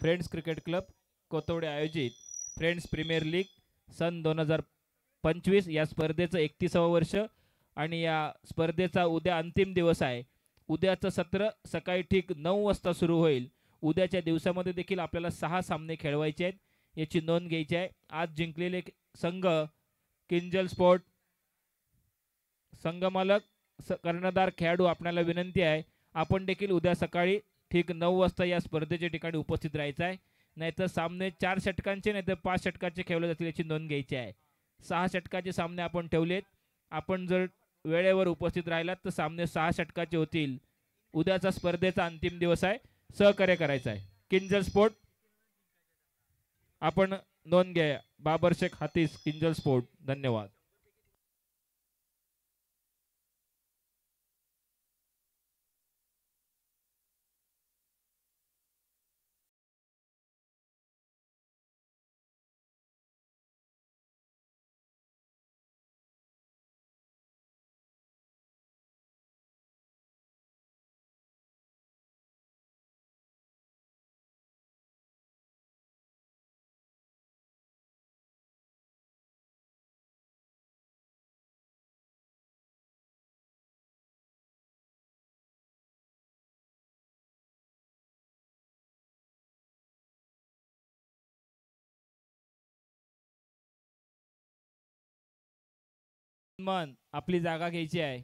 Friends cricket club कोथवडे आयोजित friends premier league सन 2025 या स्पर्धेचं 31वं वर्ष आणि या स्पर्धेचा उद्या अंतिम दिवस आहे. उद्याचं सत्र सकाळी ठीक 9 वाजता सुरू होईल. उद्याच्या दिवसामध्ये देखील आपल्याला 6 सामने खेळवायचे आहेत, याची नोंद घ्यायची आहे. आज जिंकलेले संघ किंजल स्पोर्ट संघमालक कर्णधार खेळाडू, आपल्याला विनंती आहे आपण देखील उद्या सकाळी ठीक 9 वाजता या स्पर्धेच्या ठिकाणी उपस्थित राहायचं आहे. नाहीतर सामने 4 षटकांचे नाहीतर 5 षटकांचे खेळले जातील याची नोंद घ्यायची आहे. 6 षटकाचे सामने आपण ठेवलेत. आपण जर वेळेवर उपस्थित राहिलात तर सामने 6 षटकाचे होतील. उद्याचा स्पर्धेचा अंतिम दिवस आहे. सहकार्य करायचं आहे. किंजल स्पोर्ट आपण नोंद घ्या. बाबर शेख हातीस, किंजल स्पोर्ट. धन्यवाद. मन आपली जागा घ्यायची आहे.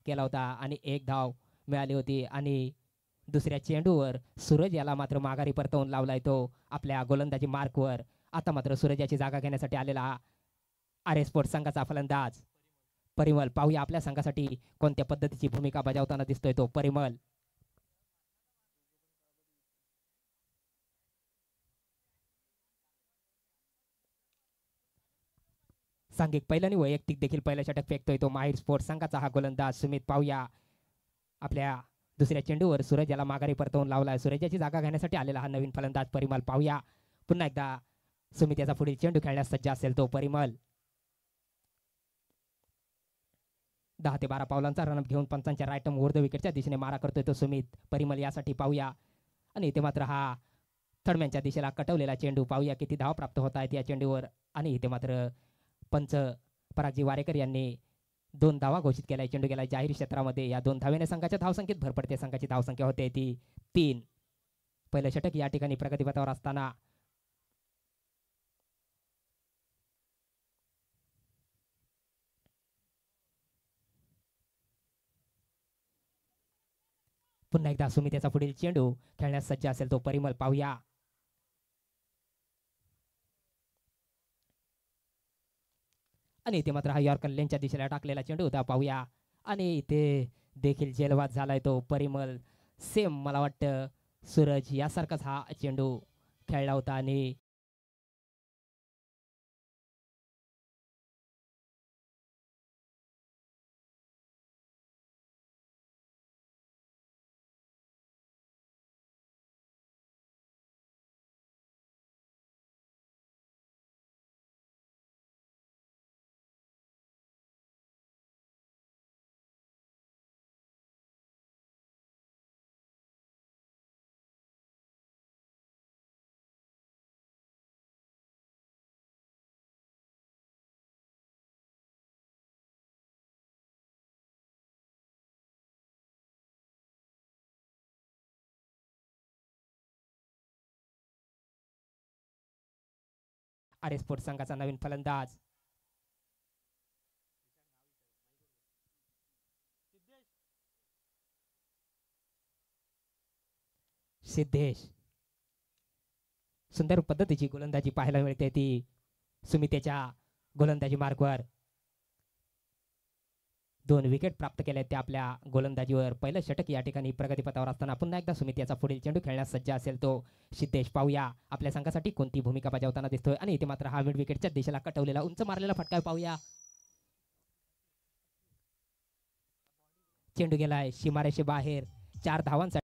केला होता आणि एक धाव मिळाली होती आणि दुसऱ्या चेंडूवर सूरज याला मात्र माघारी परतवून लावलाय तो आपल्या गोलंदाजी मार्कवर. आता मात्र सूरज याची जागा घेण्यासाठी आलेला आर एस स्पोर्ट्स संघाचा फलंदाज परिमल. पाहूया आपल्या संघासाठी कोणत्या पद्धतीची भूमिका बजावताना दिसतोय तो परिमल. सांघिक पहिल्याने वैयक्तिक देखील पहिला षटक फेकतोय तो माहीर स्पोर्ट्स संघाचा हा गोलंदाज सुमित. पाहूया आपल्या दुसऱ्या चेंडूवर सूरज याला माघारी परतवून लावलाय. सूरजाची जागा घेण्यासाठी आलेला हा नवीन फलंदाज परिमल. पाहूया पुन्हा एकदा सुमित याचा पुढील चेंडू खेळण्यास सज्ज असेल तो परिमल. 10 ते 12 पावलांचा रनअप घेऊन पंचांच्या राईट ऊर्ध्व विकेटच्या दिशेने मारा करतोय तो सुमित. परिमल यासाठी पाहूया आणि इथे मात्र हा थर्डमॅनच्या दिशेला कटवलेला चेंडू. पाहूया किती धाव प्राप्त होत आहेत या चेंडूवर आणि इथे मात्र पंच परागजी वारेकर यांनी 2 धावा घोषित केल्या. चेंडू गेला जाहीर क्षेत्रामध्ये. या 2 धावेने संघाच्या धावसंख्येत भर पडते. संघाची धावसंख्या होते ती 3. पहिलं षटक या ठिकाणी प्रगतीपथावर असताना पुन्हा एकदा सुमित याचा पुढील चेंडू खेळण्यास सज्ज असेल तो परिमल. पाहूया आणि इथे मात्र हा यॉर्कर लेनच्या दिशेला टाकलेला चेंडू होता. पाहूया आणि इथे देखील जेलवाद झालाय तो परिमल. सेम मला वाटतं सूरज यासारखाच हा चेंडू खेळला होता आणि आर स्पोर्ट संघाचा नवीन फलंदाज सिद्धेश. सुंदर पद्धतीची गोलंदाजी पाहायला मिळते ती सुमितेच्या गोलंदाजी मार्गवर. 2 विकेट प्राप्त केल्या त्या आपल्या गोलंदाजीवर. पहिलं षटक या ठिकाणी प्रगतीपथावर असताना पुन्हा एकदा सुमित याचा पुढील चेंडू खेळण्यास सज्ज असेल तो सिद्धेश. पाहूया आपल्या संघासाठी कोणती भूमिका बजावताना दिसतोय. आणि इथे मात्र हा मिड विकेटच्या दिशेला कटवलेला उंच मारलेला फटका पाहूया. चेंडू गेलाय सीमारेषे बाहेर. 4 धावांसाठी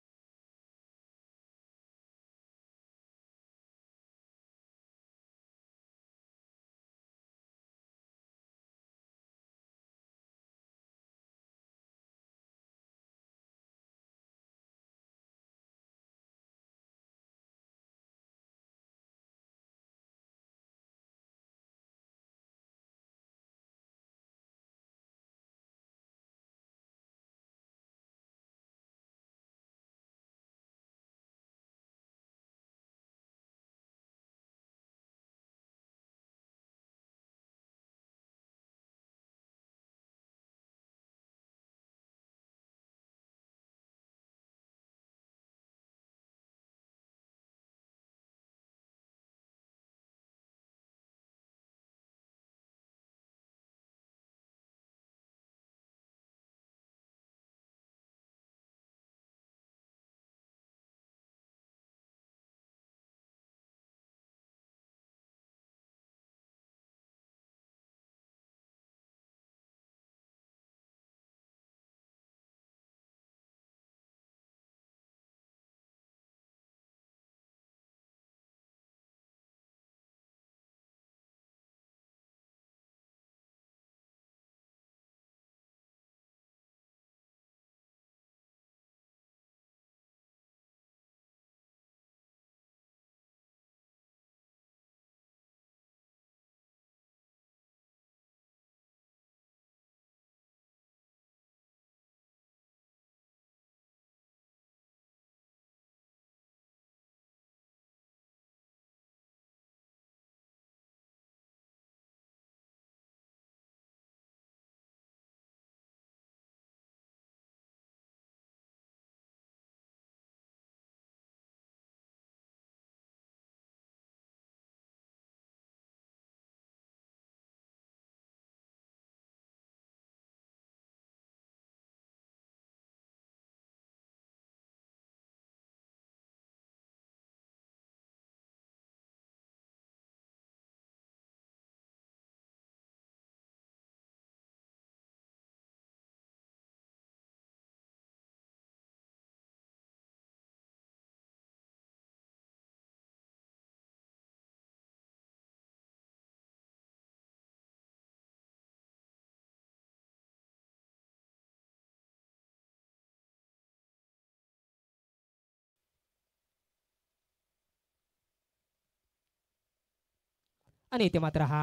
आणि इथे मात्र हा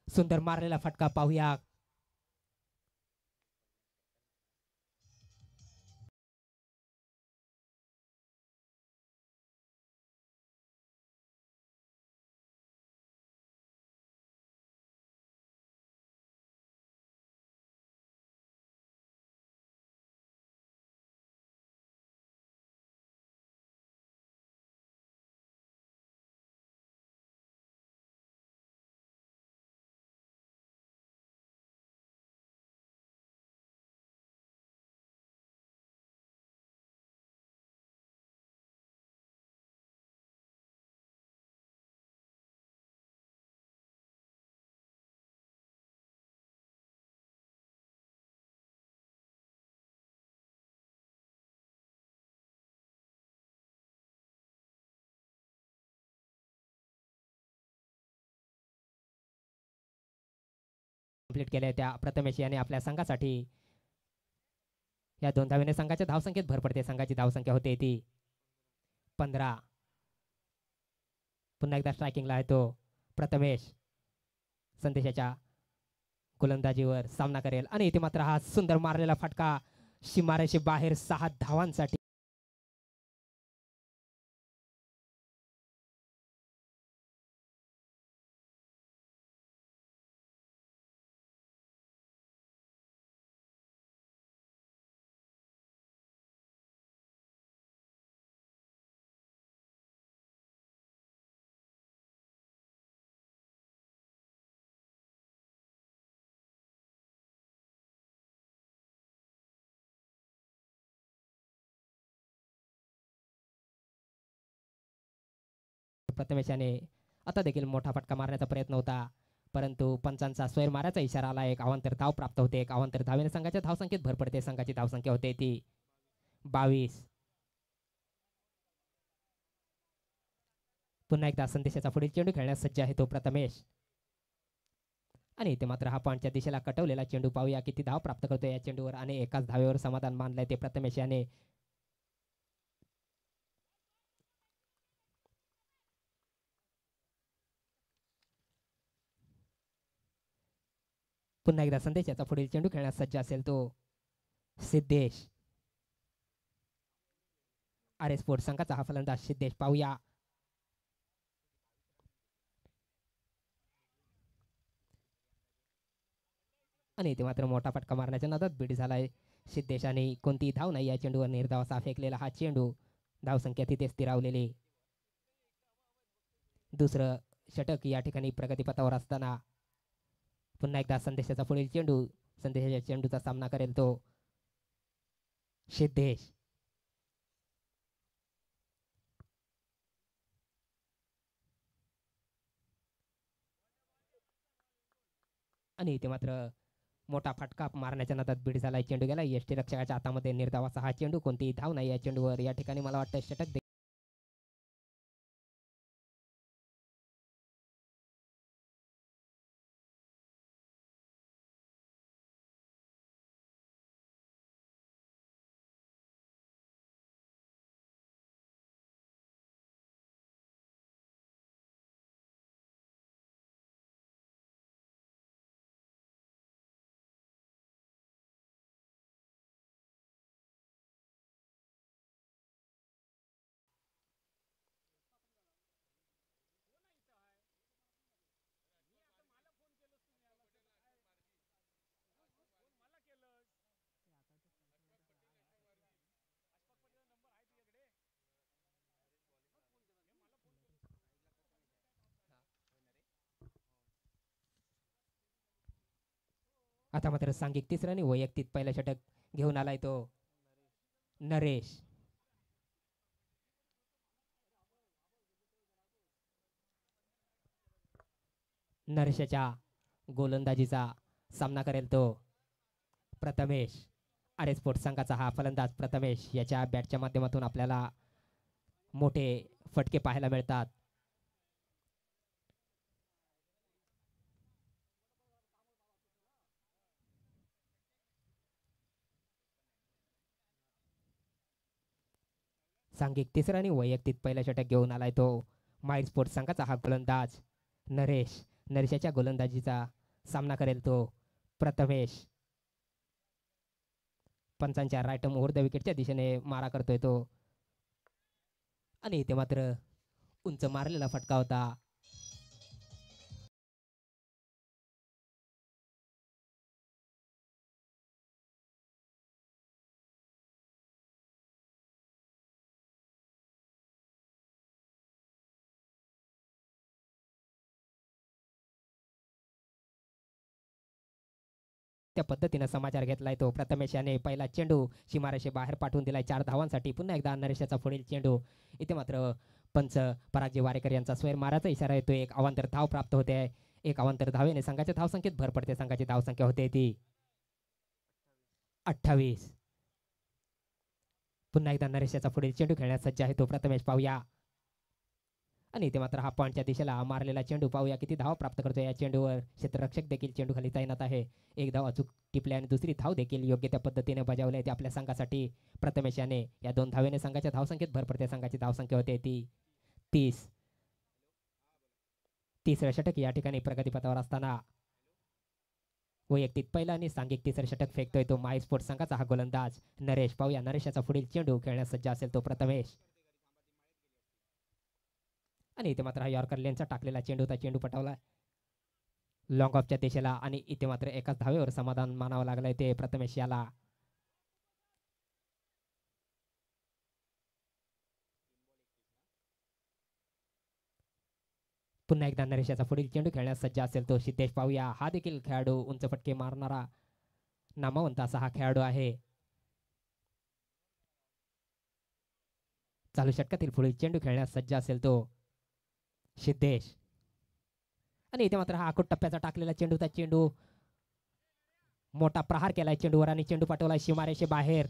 सुंदर मारलेला फटका पाहूया. कंप्लीट केल्या त्या प्रथमेश याने आपल्या संघासाठी. या 2 धावेने संघाच्या धावसंख्येत भर पडते. संघाची धावसंख्या होते ती 15. पुन्हा एकदा स्ट्रायकिंगला आहे तो प्रथमेश. संदेशाच्या गोलंदाजीवर सामना करेल. आणि इथे मात्र हा सुंदर मारलेला फटका सीमारेषे बाहेर 6 धावांसाठी. प्रथमेश याने आता देखील मोठा फटका मारण्याचा प्रयत्न होता, परंतु पंचांचा स्वैर मारायचा इशारा आला. एक अवांतर धाव प्राप्त होते. एक अवांतर धावेने संघाच्या धावसंख्येत भर पडते. संघाची धावसंख्या होते ती 22. पुन्हा एकदा संदेशाचा पुढील चेंडू खेळण्यास सज्ज आहे तो प्रथमेश, आणि इथे मात्र हा पॉईंटच्या दिशेला कटवलेला चेंडू पाहूया किती धाव प्राप्त करतो या चेंडूवर, आणि एकाच धावेवर समाधान मानलंय ते प्रथमेश याने. पुन्हा एकदा संदेशाचा पुढील चेंडू खेळण्यास सज्ज असेल तो सिद्धेश. आर एस स्पोर्ट्स संघाचा हा फलंदाज सिद्धेश पाहूया. आणि इथे मात्र मोठा फटका मारण्याच्या नादात बीड झालाय सिद्धेश, आणि कोणतीही धाव नाही या चेंडूवर. निर्धाव असा फेकलेला हा चेंडू, धावसंख्या तिथे स्थिरावलेली. दुसरं षटक या ठिकाणी प्रगतीपथावर असताना पुन्हा एकदा संदेशाचा पुढील चेंडू, संदेशाच्या चेंडूचा सामना करेल तो सिद्धेश. आणि इथे मात्र मोठा फटका मारण्याच्या नादात बीड झालाय. चेंडू गेला यष्टी रक्षकाच्या हातामध्ये. निर्धाव असा हा चेंडू, कोणतीही धाव नाही या चेंडूवर. या ठिकाणी मला वाटतं षटक आता मात्र सांघिक तिसरं आणि वैयक्तिक पहिलं षटक घेऊन आलाय तो नरेश. नरेशच्या गोलंदाजीचा सामना करेल तो प्रथमेश. आर एस स्पोर्ट्स संघाचा हा फलंदाज प्रथमेश, याच्या बॅटच्या माध्यमातून आपल्याला मोठे फटके पाहायला मिळतात. सांघिक तिसरा आणि वैयक्तिक पहिलं षटक घेऊन आलाय तो माइल स्पोर्ट्स संघाचा हा गोलंदाज नरेश. नरेशच्या गोलंदाजीचा सामना करेल तो प्रथमेश. पंचांच्या राईट ओव्हर द विकेटच्या दिशेने मारा करतोय तो, आणि इथे मात्र उंच मारलेला फटका होता. त्या पद्धतीनं समाचार घेतलाय तो प्रथमेश याने. पहिला चेंडू सीमारेषे बाहेर पाठवून दिलाय 4 धावांसाठी. पुन्हा एकदा नरेशाचा पुढील चेंडू. इथे मात्र पंच परागजी वारेकर यांचा स्वैर माराचा इशारा येतो. एक अवांतर धाव प्राप्त होते. एक अवांतर धावेने संघाच्या धावसंख्येत भर पडते. संघाची धावसंख्या होते ती 28. पुन्हा एकदा नरेशाचा पुढील चेंडू खेळण्यास सज्ज आहे तो प्रथमेश पाहूया, आणि इथे मात्र हा पॉईंटच्या दिशेला मारलेला चेंडू पाहूया किती धाव प्राप्त करतो या चेंडूवर. क्षेत्ररक्षक देखील चेंडू खाली तैनात आहे. एक धाव अचूक टिपले आणि दुसरी धाव देखील योग्य त्या पद्धतीने बजावली आहे आपल्या संघासाठी प्रथमेश याने. या 2 धावेने संघाच्या धावसंख्येत भर पडते. संघाची धावसंख्या होते ती 30. तिसरं षटक या ठिकाणी प्रगतीपथावर असताना वैयक्तिक पहिला आणि सांघिक तिसरं षटक फेकतोय तो माय स्पोर्ट्स संघाचा हा गोलंदाज नरेश पाहूया. नरेशाचा पुढील चेंडू खेळण्यास सज्ज असेल तो प्रथमेश, आणि इथे मात्र हा यॉर्कर लेनचा टाकलेला चेंडू होता. चेंडू पटावला लॉंग ऑफच्या दिशेला, आणि इथे मात्र एकाच धावेवर समाधान मानावं लागलंय ते प्रथमेश याला. पुन्हा एकदा नरेशाचा पुढील चेंडू खेळण्यास सज्ज असेल तो सिद्धेश पाहूया. हा देखील खेळाडू उंच फटके मारणारा नामवंत असा हा खेळाडू आहे. चालू षटकातील पुढील चेंडू खेळण्यास सज्ज असेल तो सिद्धेश आणि इथे मात्र हा आखूड टप्प्याचा टाकलेला चेंडूचा चेंडू मोठा प्रहार केलाय चेंडूवर आणि चेंडू पाठवलाय सीमारेषे बाहेर.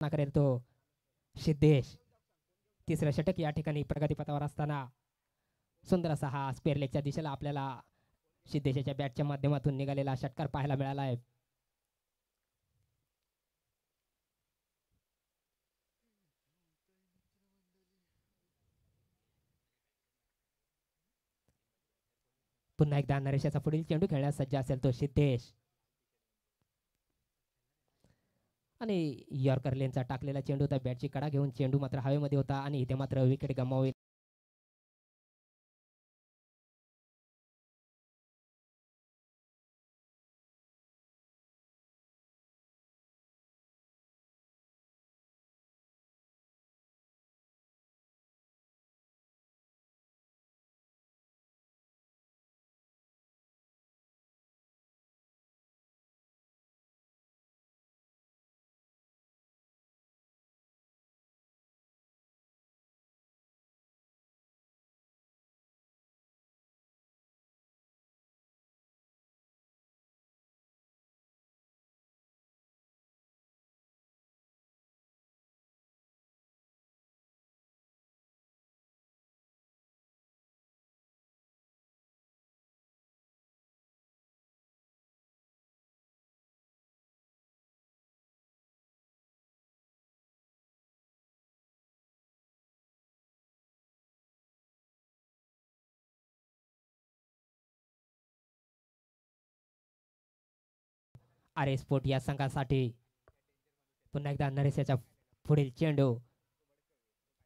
करेल तो सिद्धेश. तिसरं षटक या ठिकाणी प्रगतीपथावर असताना सुंदर असा हा स्पेअर लेगच्या दिशेला आपल्याला सिद्धेशाच्या बॅटच्या माध्यमातून निघालेला षटकार पाहायला मिळाला आहे. पुन्हा एकदा नरेशाचा पुढील चेंडू खेळण्यास सज्ज असेल तो सिद्धेश आणि यॉर्कर लेनचा टाकलेला चेंडू होता. बॅटची कडा घेऊन चेंडू मात्र हवेमध्ये होता आणि इथे मात्र विकेट गमावली. आर स्पोर्ट या संघासाठी पुन्हा एकदा नरेशाच्या पुढील चेंडू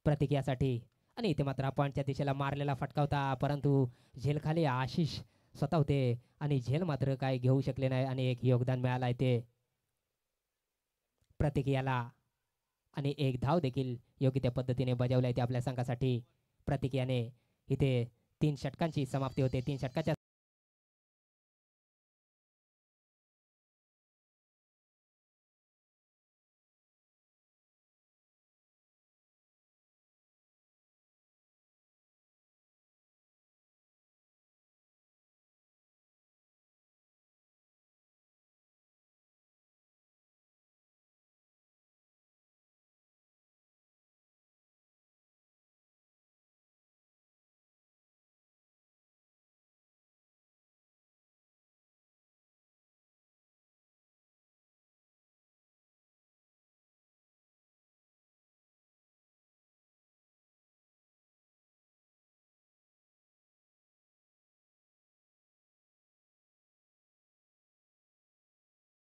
प्रतिक्रियासाठी आणि इथे मात्र पॉईंटच्या दिशेला मारलेला फटका होता परंतु झेलखाली आशिष स्वतः होते आणि झेल मात्र काय घेऊ शकले नाही आणि एक योगदान मिळालं ते प्रतिक्रियाला आणि एक धाव देखील योग्य त्या पद्धतीने बजावले ते आपल्या संघासाठी. प्रतिक्रियाने इथे 3 षटकांची समाप्ती होते. 3 षटकाच्या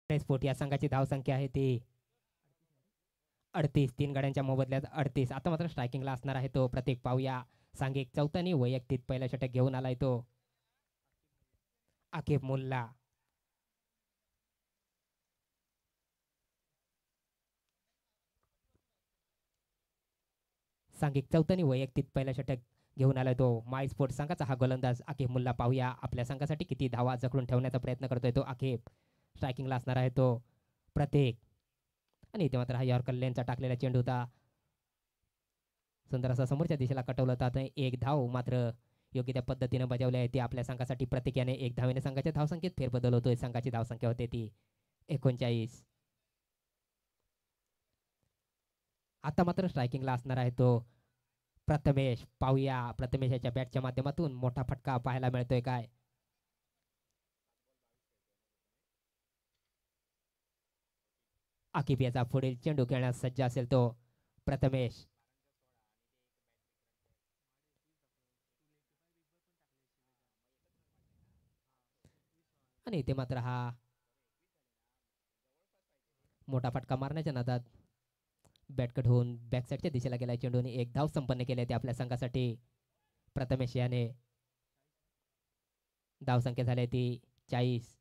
स्पोर्ट या संघाची धावसंख्या आहे ती 38. 3 गाड्यांच्या मोबदल्यात 38. आता मात्र स्ट्रायकिंगला असणार आहे तो प्रत्येक पाहूया. सांघिक चौथ्यानी वैयक्तिक पहिला षटक घेऊन आलाय तो आकिब मुल्ला. सांघिक चौथ्यानी वैयक्तिक पहिला षटक घेऊन आलाय तो माय स्पोर्ट संघाचा हा गोलंदाज आकिब मुल्ला. पाहूया आपल्या संघासाठी किती धावा जखडून ठेवण्याचा प्रयत्न करतोय तो आकिब. स्ट्रायकिंगला असणार आहे तो प्रत्येक आणि इथे मात्र हा यॉर्कर लेनचा टाकलेला चेंडू होता. सुंदर असा समोरच्या दिशेला कटवलं होतं. एक धाव मात्र योग्य त्या पद्धतीने बजावली आहे ती आपल्या संघासाठी. प्रत्येकाने एक धावेने संघाच्या धावसंख्येत फेरबदल होतोय. संघाची धावसंख्या होते ती 39. आता मात्र स्ट्रायकिंगला असणार आहे तो प्रथमेश. पाहूया प्रथमेशाच्या बॅटच्या माध्यमातून मोठा फटका पाहायला मिळतोय काय. आकिब याचा पुढील चेंडू खेळण्यास सज्ज असेल तो प्रथमेश आणि इथे मात्र हा मोठा फटका मारण्याच्या नादात बॅटकट होऊन बॅकसाईडच्या दिशेला गेला चेंडू आणि एक धाव संपन्न केले ते आपल्या संघासाठी. प्रथमेश याने धावसंख्या झाली ती 40.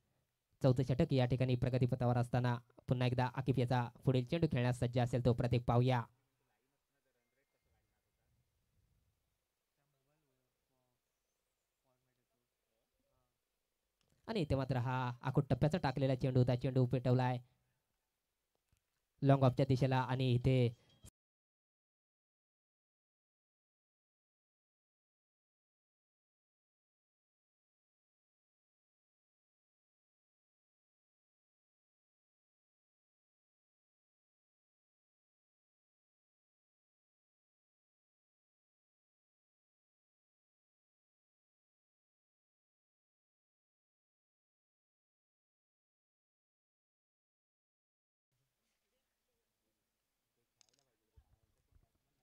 चौथं षटक या ठिकाणी प्रगतीपथावर असताना पुन्हा एकदा आकिफ याचा पुढील चेंडू खेळण्यास सज्ज असेल तो प्रतीक पाहूया. आणि इथे मात्र हा आखूड टप्प्याचा टाकलेला चेंडू होता. चेंडू पेटवलाय लॉंग ऑफच्या दिशेला आणि इथे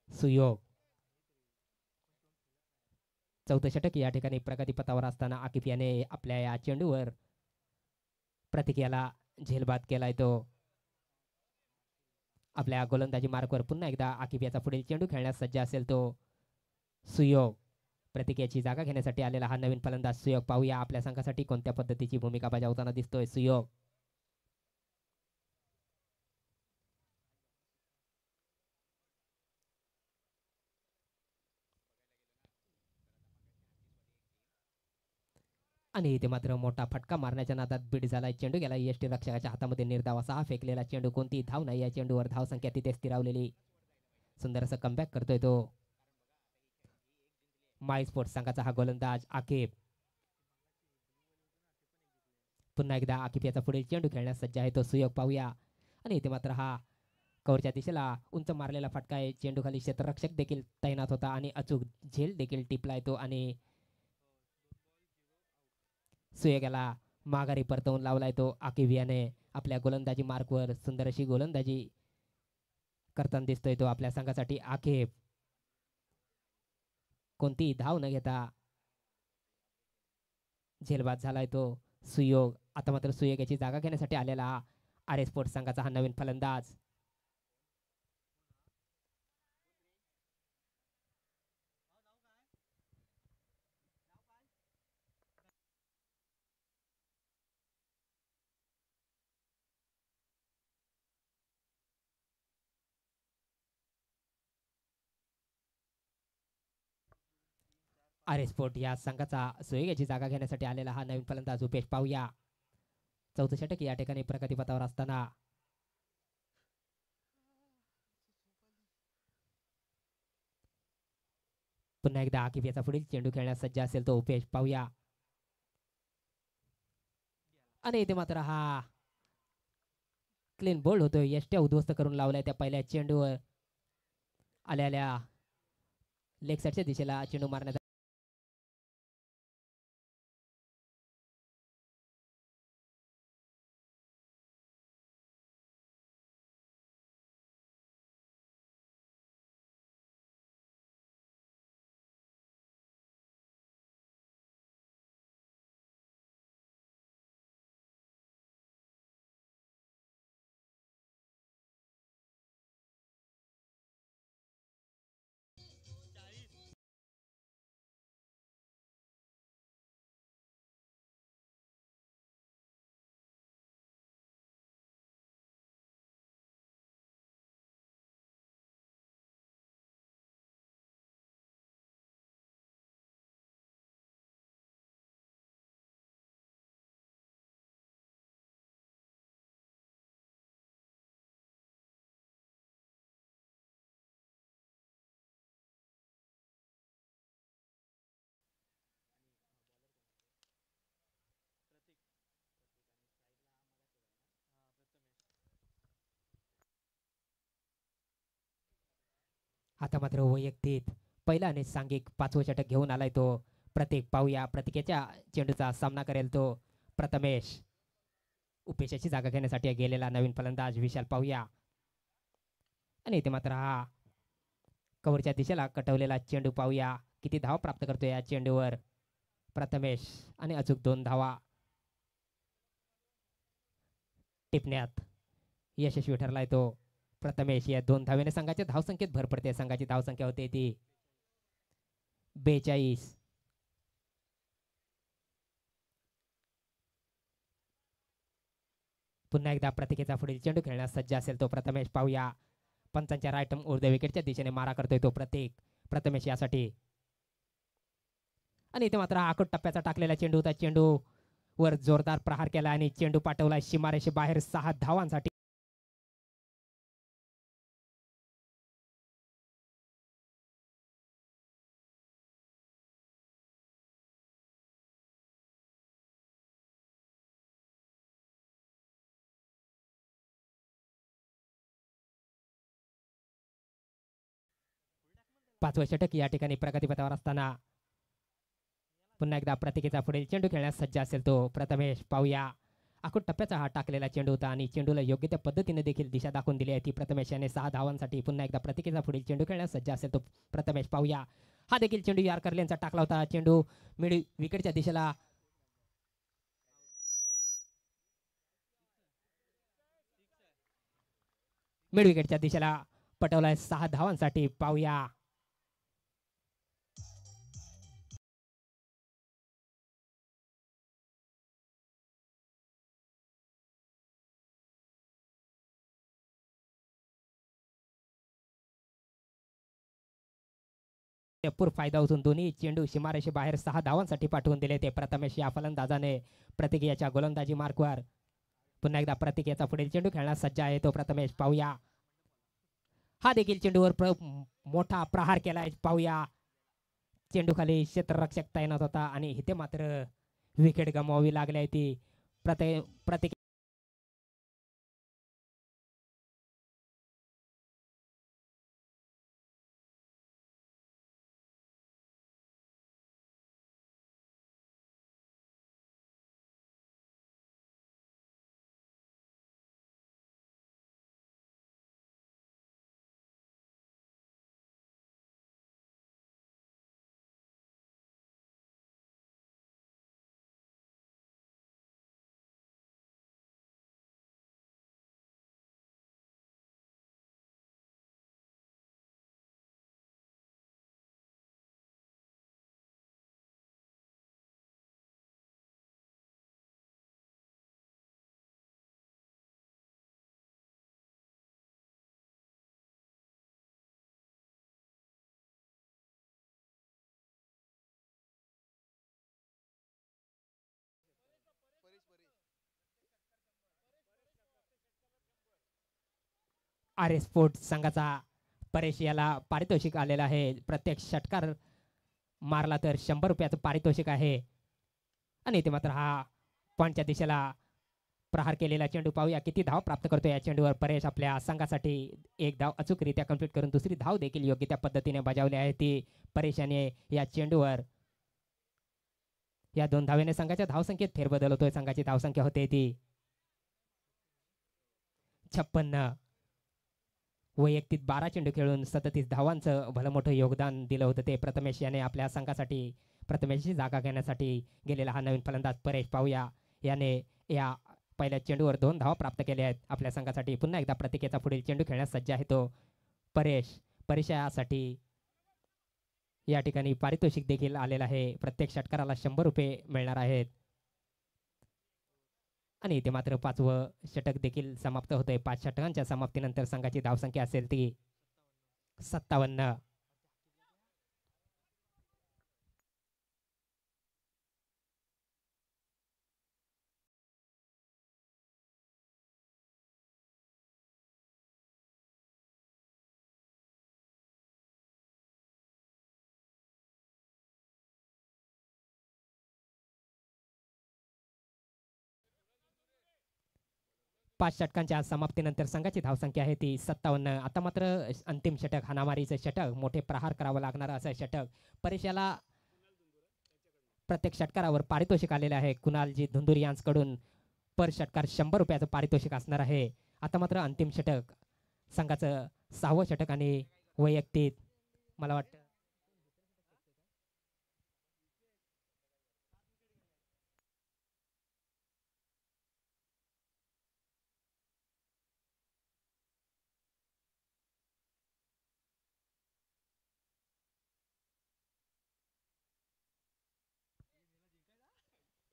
सुयोग चौथं षटक या ठिकाणी प्रगतीपथावर असताना आकिफ याने आपल्या या चेंडूवर प्रतीक याला झेलबाद केलाय तो. आपल्या गोलंदाजी मार्कवर पुन्हा एकदा आकिफ याचा पुढील चेंडू खेळण्यास सज्ज असेल तो सुयोग. प्रतीक याची जागा घेण्यासाठी आलेला हा नवीन फलंदाज सुयोग. पाहूया आपल्या संघासाठी कोणत्या पद्धतीची भूमिका बजावताना दिसतोय सुयोग. आणि इथे मात्र मोठा फटका मारण्याच्या नादात बीड झालाय. चेंडू गेला यष्टी रक्षकाच्या हातामध्ये. निर्धाव असा हा फेकलेला चेंडू. कोणती धाव नाही या चेंडूवर. धाव संख्या तिथे स्थिरावलेली. सुंदर असं कमबॅक करतोय तो माय स्पोर्ट्स संघाचा हा गोलंदाज आकिफ. पुन्हा एकदा आकिफ याचा पुढील चेंडू खेळण्यास सज्ज आहे तो सुयोग. पाहूया. आणि इथे मात्र हा कव्हरच्या दिशेला उंच मारलेला फटका आहे. चेंडू खाली क्षेत्ररक्षक देखील तैनात होता आणि अचूक झेल देखील टिपलाय तो आणि सुयोग याला माघारी परतवून लावलाय तो आकिफ याने. आपल्या गोलंदाजी मार्कवर सुंदर अशी गोलंदाजी करताना दिसतोय तो आपल्या संघासाठी आकिफ. कोणतीही धाव न घेता झेलबाद झालाय तो सुयोग. आता मात्र सुयोग याची जागा घेण्यासाठी आलेला आर एस स्पोर्ट्स संघाचा हा नवीन फलंदाज. आर एस स्पोर्ट या संघाचा सुयोग याची जागा घेण्यासाठी आलेला हा नवीन फलंदाज उपेश. पाहूया. चौथं षटक या ठिकाणी प्रगतीपथावर असताना पुन्हा एकदा आकिफ याचा पुढील चेंडू खेळण्यास सज्ज असेल तो उपेश. पाहूया. आणि इथे मात्र हा क्लीन बोल्ड होतोय. यष्ट्या उद्ध्वस्त करून लावलाय त्या पहिल्या चेंडूवर. आल्या लेग साईडच्या दिशेला चेंडू मारण्यात आता मात्र वैयक्तिक पहिला आणि सांघिक 5वं षटक घेऊन आलाय तो प्रतीक. पाहूया. प्रतीकेच्या चेंडूचा सामना करेल तो प्रथमेश. उपेशाची जागा घेण्यासाठी गेलेला नवीन फलंदाज विशाल. पाहूया. आणि इथे मात्र हा कव्हरच्या दिशेला कटवलेला चेंडू. पाहूया किती धाव प्राप्त करतो या चेंडूवर प्रथमेश. आणि अचूक 2 धावा टिपण्यात यशस्वी ठरलाय तो प्रथमेश. या 2 धावेने संघाच्या धावसंख्येत भर पडते. संघाची धावसंख्या होते ती 42. पुन्हा एकदा प्रत्येकाचा पुढील चेंडू खेळण्यास सज्ज असेल तो प्रथमेश. पाहूया पंचांच्या राईट ऊर्ध्व विकेटच्या दिशेने मारा करतोय तो प्रथमेश यासाठी. आणि इथे मात्र आखूड टप्प्याचा टाकलेला चेंडू होता. चेंडू वर जोरदार प्रहार केला आणि चेंडू पाठवला सीमारेषे बाहेर 6 धावांसाठी. पाचवं षटक या ठिकाणी प्रगतीपथावर असताना पुन्हा एकदा प्रत्येकाचा पुढील चेंडू खेळण्यास सज्ज असेल तो प्रथमेश. पाहूया आखूड टप्प्याचा हा टाकलेला चेंडू होता आणि चेंडूला योग्य त्या पद्धतीने देखील दिशा दाखवून दिली आहे ती प्रथमेश याने 6 धावांसाठी. पुन्हा एकदा प्रत्येकाचा पुढील चेंडू खेळण्यास सज्ज असेल तो प्रथमेश. पाहूया हा देखील चेंडू यारकर यांचा टाकला होता. चेंडू मिड विकेटच्या दिशेला मिड विकेटच्या दिशेला पटवलाय 6 धावांसाठी. पाहूया भरपूर फायदा उचलून दोन्ही चेंडू सीमारेषे बाहेर 6 धावांसाठी पाठवून दिले ते प्रथमेश या फलंदाजाने प्रतिक्रियाच्या गोलंदाजी मार्कवर. पुन्हा एकदा प्रतिक्रियाचा पुढील चेंडू खेळण्यास सज्ज आहे तो प्रथमेश. पाहूया हा देखील चेंडूवर मोठा प्रहार केलाय. पाहूया चेंडू खाली क्षेत्ररक्षक तैनात होता आणि इथे मात्र विकेट गमवावी लागली आहे ती प्रत्येक आर एस स्पोर्ट्स संघाचा परेश याला पारितोषिक आलेला आहे. प्रत्येक षटकार मारला तर 100 रुपयाचं पारितोषिक आहे. आणि इथे मात्र हा पॉईंटच्या दिशेला प्रहार केलेला चेंडू. पाहूया किती धाव प्राप्त करतो या चेंडूवर परेश. आपल्या संघासाठी एक धाव अचूकरित्या कंप्लीट करून दुसरी धाव देखील योग्य त्या पद्धतीने बजावली आहे ती परेश याने या चेंडूवर. या 2 धावेने संघाच्या धावसंख्येत फेरबदल होतोय. संघाची धावसंख्या होते ती 56. वैयक्तिक 12 चेंडू खेळून 37 धावांचं भलं मोठं योगदान दिलं होतं ते प्रथमेश याने आपल्या संघासाठी. प्रथमेशची जागा घेण्यासाठी गेलेला हा नवीन फलंदाज परेश. पाहूया याने या पहिल्या चेंडूवर 2 धावा प्राप्त केल्या आहेत आपल्या संघासाठी. पुन्हा एकदा प्रतिकेचा पुढील चेंडू खेळण्यास सज्ज आहे तो परेश यासाठी या ठिकाणी पारितोषिक देखील आलेलं आहे. प्रत्येक षटकाराला 100 रुपये मिळणार आहेत. आणि इथे मात्र 5वं षटक देखील समाप्त होतंय. 5 षटकांच्या समाप्तीनंतर संघाची धावसंख्या असेल ती 57. पाच षटकांच्या समाप्तीनंतर संघाची धावसंख्या आहे ती 57. आता मात्र अंतिम षटक हाणामारीचं षटक, मोठे प्रहार करावं लागणार असं षटक. परेशाला प्रत्येक षटकारावर पारितोषिक आलेले आहे. कुणालजी धुंदुरी यांच्याकडून पर षटकार 100 रुपयाचं पारितोषिक असणार आहे. आता मात्र अंतिम षटक संघाचं 6वं षटक आणि वैयक्तिक मला वाटतं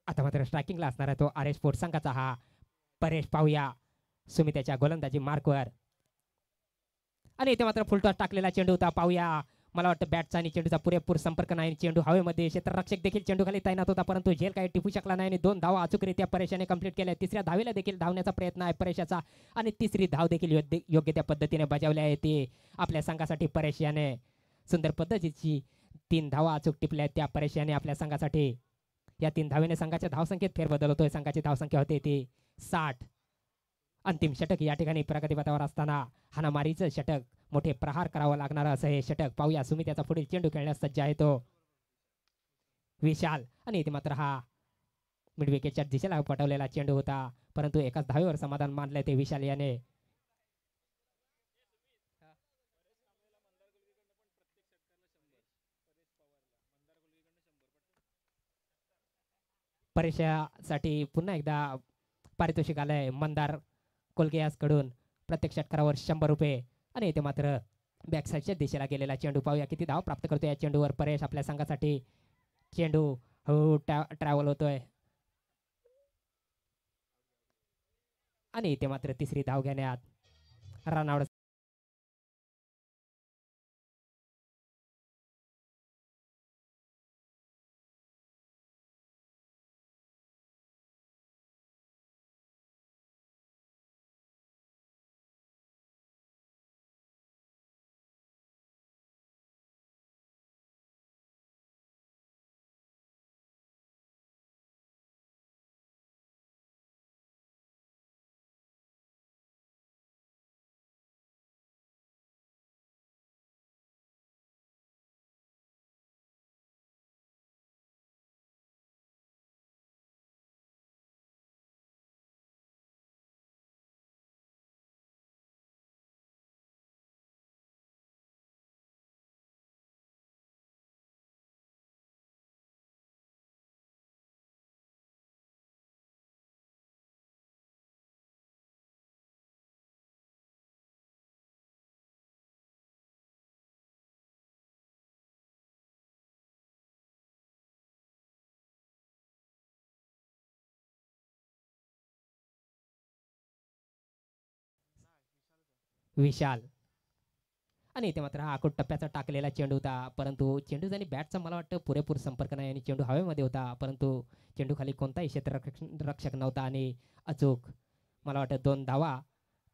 आता मात्र स्ट्रायकिंगला असणार आहे तो आर एस स्पोर्ट्स संघाचा हा परेश पाहूया सुमितेच्या गोलंदाजी मार्कवर आणि इथे मात्र फुलटॉस टाकलेला चेंडू होता. पाहूया मला वाटतं बॅटचा आणि चेंडूचा पुरेपूर संपर्क नाही. चेंडू हवेमध्ये क्षेत्ररक्षक देखील चेंडू खाली तैनात होता परंतु झेल काही टिपू शकला नाही आणि 2 धावा अचूकरित्या परेशाने कंप्लीट केल्या. तिसऱ्या धावेला देखील धावण्याचा प्रयत्न आहे परेशाचा आणि तिसरी धाव देखील योग्य त्या पद्धतीने बजावली आहे. ती आपल्या संघासाठी परेश याने सुंदर पद्धतीची 3 धावा अचूक टिपल्या त्या परेश याने आपल्या संघासाठी. या 3 धावेने संघाच्या धावसंख्येत फेरबदल होतोय. संघाची धावसंख्या होते ती 60. अंतिम षटक या ठिकाणी प्रगतीपथावर असताना हाणामारीचं षटक मोठे प्रहार करावं लागणार असं हे षटक. पाहूया सुमित पुढील चेंडू खेळण्यास सज्ज आहे तो विशाल आणि इथे मात्र हा मिड विकेटच्या दिशेला पटवलेला चेंडू होता परंतु एकाच धावेवर समाधान मानले ते विशाल याने. परीक्षेसाठी पुन्हा एकदा पारितोषिक आलंय मंदार कोलगे कडून. प्रत्येक षटकारावर 100 रुपये आणि इथे मात्र बॅकसाईडच्या दिशेला गेलेला चेंडू. पाहूया किती धाव प्राप्त करतोय या चेंडूवर परेश आपल्या संघासाठी. चेंडू हळूहळू ट्रॅव्हल होतोय आणि इथे मात्र तिसरी धाव घेण्यात रनआउट. विशाल आणि इथे मात्र हा आखूड टप्प्याचा टाकलेला चेंडू होता परंतु चेंडू आणि बॅटचा मला वाटतं पुरेपूर संपर्क नाही आणि चेंडू हवेमध्ये होता परंतु चेंडू खाली कोणताही क्षेत्ररक्षक नव्हता आणि अचूक मला वाटतं 2 धावा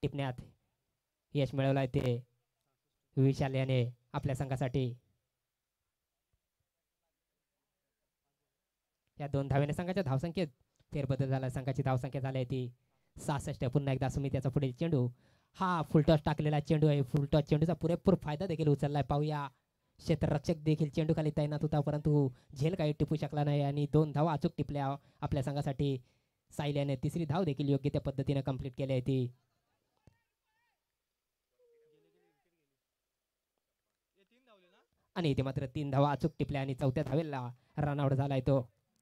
टिपण्यात यश मिळवलं आहे ते विशाल याने आपल्या संघासाठी. या 2 धावेने संघाच्या धावसंख्येत फेरबदल झाला. संघाची धावसंख्या झाली आहे ती 66. पुन्हा एकदा सुमित याचा पुढील चेंडू. हा फुलटॉस टाकलेला चेंडू आहे. फुलटॉस चेंडूचा पुरेपूर फायदा देखील उचललाय. पाहूया क्षेत्ररक्षक देखील चेंडू खाली तैनात होता परंतु झेल काही टिपू शकला नाही आणि 2 धावा अचूक टिपल्या आपल्या संघासाठी. साहिल याने तिसरी धाव देखील योग्य त्या पद्धतीने कंप्लीट केली आहे ती. आणि इथे मात्र 3 धावा अचूक टिपल्या आणि 4थ्या धावेला रनआउट झालाय तो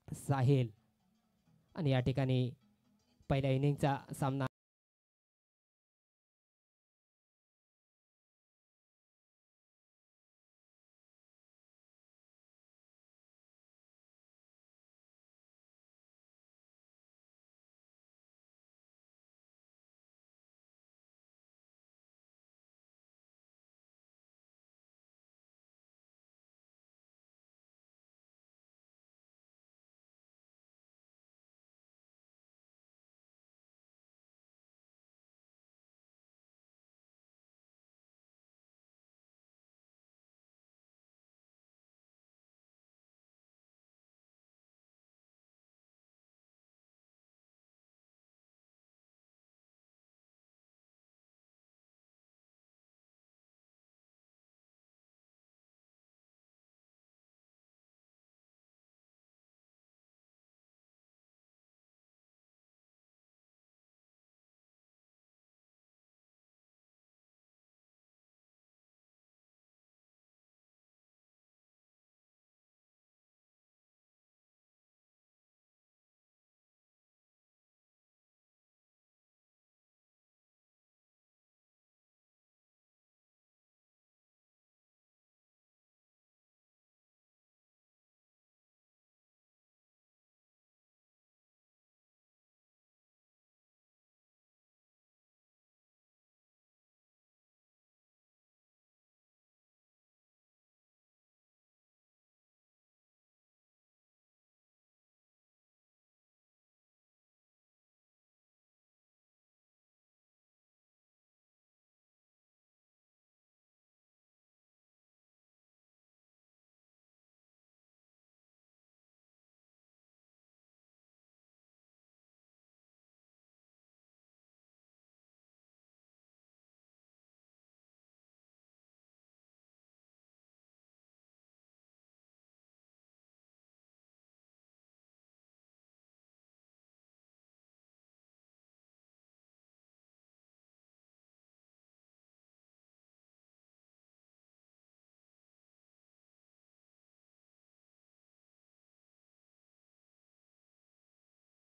साहिल. आणि या ठिकाणी पहिल्या इनिंगचा सामना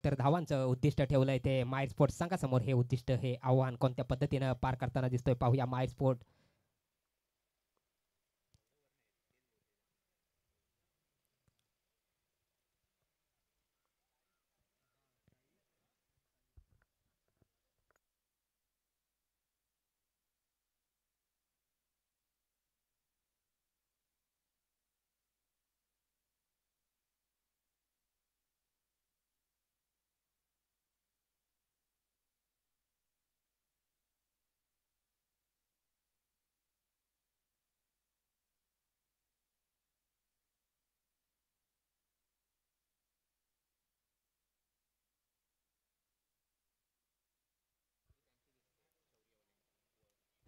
तर धावांचं उद्दिष्ट ठेवलंय ते माय स्पोर्ट्स संघासमोर. हे उद्दिष्ट, हे आव्हान कोणत्या पद्धतीनं पार करताना दिसतोय पाहूया माय स्पोर्ट.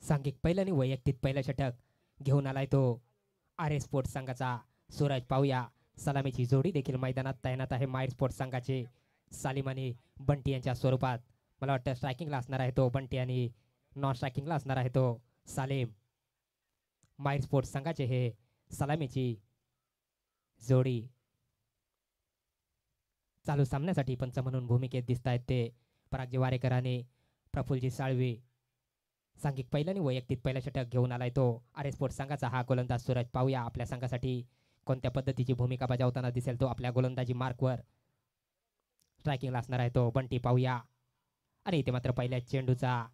सांघिक पहिलं आणि वैयक्तिक पहिलं षटक घेऊन आलाय तो आर एस स्पोर्ट्स संघाचा सूरज. पाहूया सलामीची जोडी देखील मैदानात तैनात आहे माय स्पोर्ट्स संघाचे सालिम आणि बंटी यांच्या स्वरूपात. मला वाटतं स्ट्रायकिंगला असणार आहे तो बंटी आणि नॉन स्ट्रायकिंगला असणार आहे तो सालेम. माय स्पोर्ट्स संघाचे हे सलामीची जोडी चालू सामन्यासाठी पंच म्हणून भूमिकेत दिसत आहेत ते परागजी वारेकर आणि प्रफुलजी साळवे. सांघिक पहिलं आणि वैयक्तिक पहिलं षटक घेऊन आलाय तो आर एस स्पोर्ट्स संघाचा हा गोलंदाज सूरज. पाहूया आपल्या संघासाठी कोणत्या पद्धतीची भूमिका बजावताना दिसेल तो आपल्या गोलंदाजी मार्कवर. स्ट्रायकिंगला असणार आहे तो बंटी. पाहूया आणि इथे मात्र पहिल्या चेंडूचा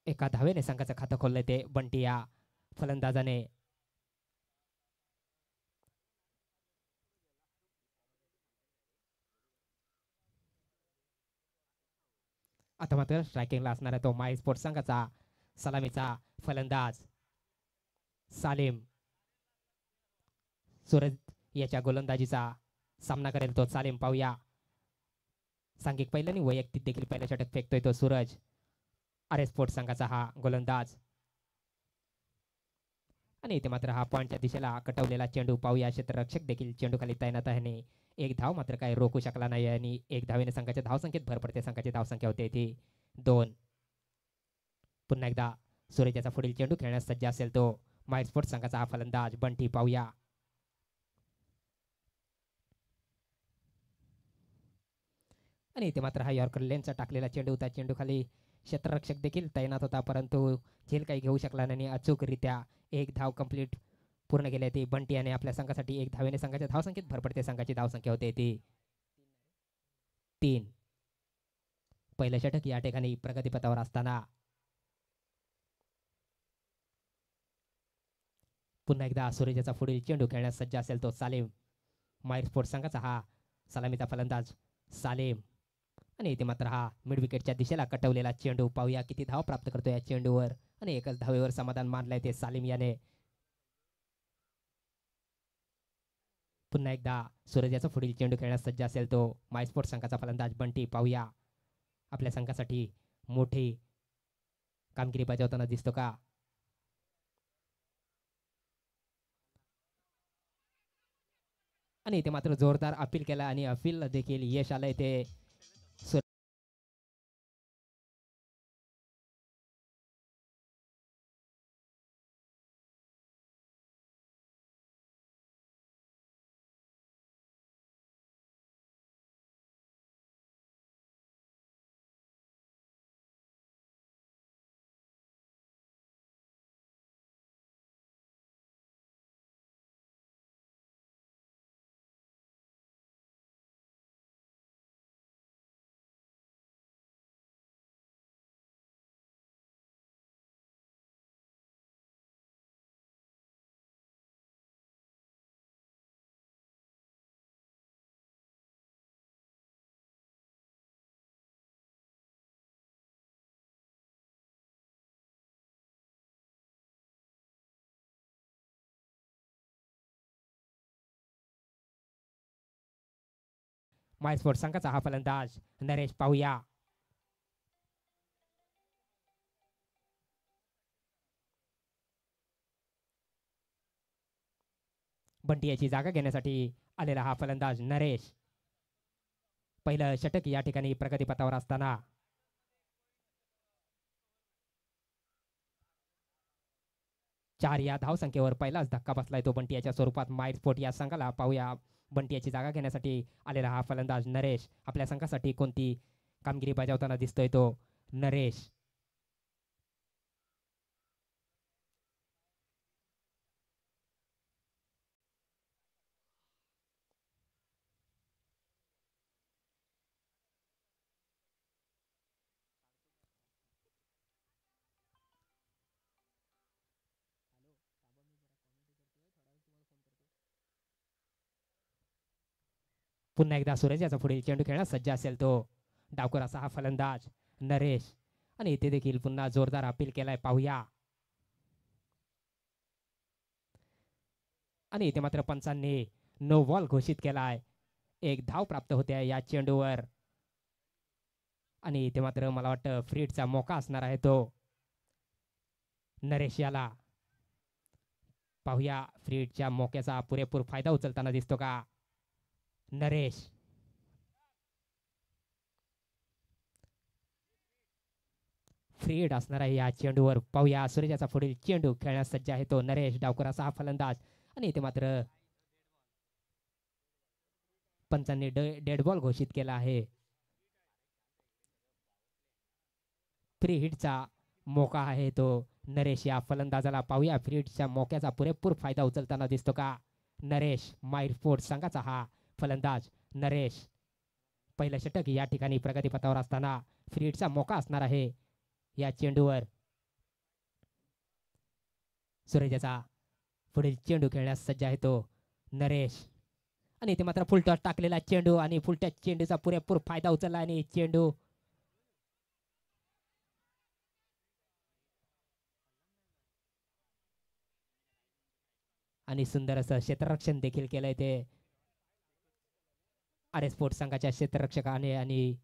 एका धावेने संघाचं खातं खोललंय ते बंटी या फलंदाजाने. आता मात्र स्ट्रायकिंगला असणार आहे तो माय स्पोर्ट्स संघाचा सलामीचा फलंदाज सालेम. सूरज याच्या गोलंदाजीचा सामना करेल तो सालेम. पाहूया सांघिक पहिलं आणि वैयक्तिक देखील पहिलं षटक फेकतोय तो सूरज. आर एस स्पोर्ट्स संघाचा हा गोलंदाज आणि इथे मात्र हा पॉईंटच्या दिशेला कटवलेला चेंडू. पाहूया क्षेत्ररक्षक देखील चेंडू खाली तैनात आहे. एक धाव मात्र काही रोखू शकला नाही आणि एक धावेने संघाच्या धावसंख्येत भर पडते. संघाची धावसंख्या होते ती 2. पुन्हा एकदा सूरज याचा पुढील चेंडू खेळण्यास सज्ज असेल तो माय स्पोर्ट्स संघाचा हा फलंदाज बंटी. पाहूया आणि इथे मात्र हा यॉर्कर लेनचा टाकलेला चेंडू होता. चेंडू खाली क्षेत्ररक्षक देखील तैनात होता परंतु झेल काही घेऊ शकला नाही. अचूकरित्या एक धाव कंप्लीट पूर्ण केली ती बंटी आणि आपल्या संघासाठी एक धावेने संघाच्या धावसंख्येत भर पडते. संघाची धावसंख्या होते ती 3. पहिलं षटक या ठिकाणी प्रगतीपथावर असताना पुन्हा एकदा सूरजाचा पुढील चेंडू खेळण्यास सज्ज असेल तो सालेम. माय स्पोर्ट्स संघाचा हा सलामीचा फलंदाज सालेम आणि इथे मात्र हा मिड विकेटच्या दिशेला कटवलेला चेंडू. पाहूया किती धाव प्राप्त करतो या चेंडूवर आणि एकच धावेवर समाधान मानलंय ते सालिम याने. पुन्हा एकदा सूरजाचा पुढील चेंडू खेळण्यास सज्ज असेल तो माय स्पोर्ट्स संघाचा फलंदाज बंटी. पाहूया आपल्या संघासाठी मोठी कामगिरी बजावताना दिसतो का. आणि इथे मात्र जोरदार अपील केला आणि अपील देखील यश आलंय ते माय स्पोर्ट्स संघाचा हा फलंदाज नरेश. पाहूया बंटी याची जागा घेण्यासाठी आलेला हा फलंदाज नरेश. पहिलं षटक या ठिकाणी प्रगतीपथावर असताना 4 या धावसंख्येवर पहिलाच धक्का बसलाय तो बंटियाच्या स्वरूपात. माइर स्पोर्ट या संघाला पाहूया बंटियाची जागा घेण्यासाठी आलेला हा फलंदाज नरेश आपल्या संघासाठी कोणती कामगिरी बजावताना दिसतोय तो नरेश. पुन्हा एकदा सुरेश याचा पुढील चेंडू खेळण्यास सज्ज असेल तो डावकर असा हा फलंदाज नरेश. आणि इथे देखील पुन्हा जोरदार अपील केलाय पाहूया. आणि इथे मात्र पंचांनी नो बॉल घोषित केलाय. एक धाव प्राप्त होते या चेंडूवर. आणि इथे मात्र मला वाटतं फ्रीडचा मोका असणार आहे तो नरेश याला. पाहूया फ्रीडच्या मोक्याचा पुरेपूर फायदा उचलताना दिसतो का नरेश. फ्रीड असणार आहे या चेंडूवर. पाहूया सूर्याचा पुढील चेंडू खेळण्यास सज्ज आहे तो नरेश डावकर असा हा फलंदाज. आणि इथे मात्र पंचांनी डेड बॉल घोषित केला आहे. फ्री हिटचा मोका आहे तो नरेश या फलंदाजाला. पाहूया फ्री हिटच्या मोक्याचा पुरेपूर फायदा उचलताना दिसतो का नरेश. माइर स्पोर्ट्स संघाचा हा फलंदाज नरेश. पहिलं षटक या ठिकाणी प्रगतीपथावर असताना फ्री हिटचा मोका असणार आहे या चेंडूवर. सूर्याचा पुढील चेंडू खेळण्यास सज्ज आहे तो नरेश. आणि इथे मात्र फुलटॉस टाकलेला चेंडू आणि फुलटॉस चेंडूचा पुरेपूर फायदा उचलला आणि चेंडू आणि सुंदर असं क्षेत्ररक्षण देखील केलंय ते आर स्पोर्ट्स संघाच्या क्षेत्ररक्षकाने. आणि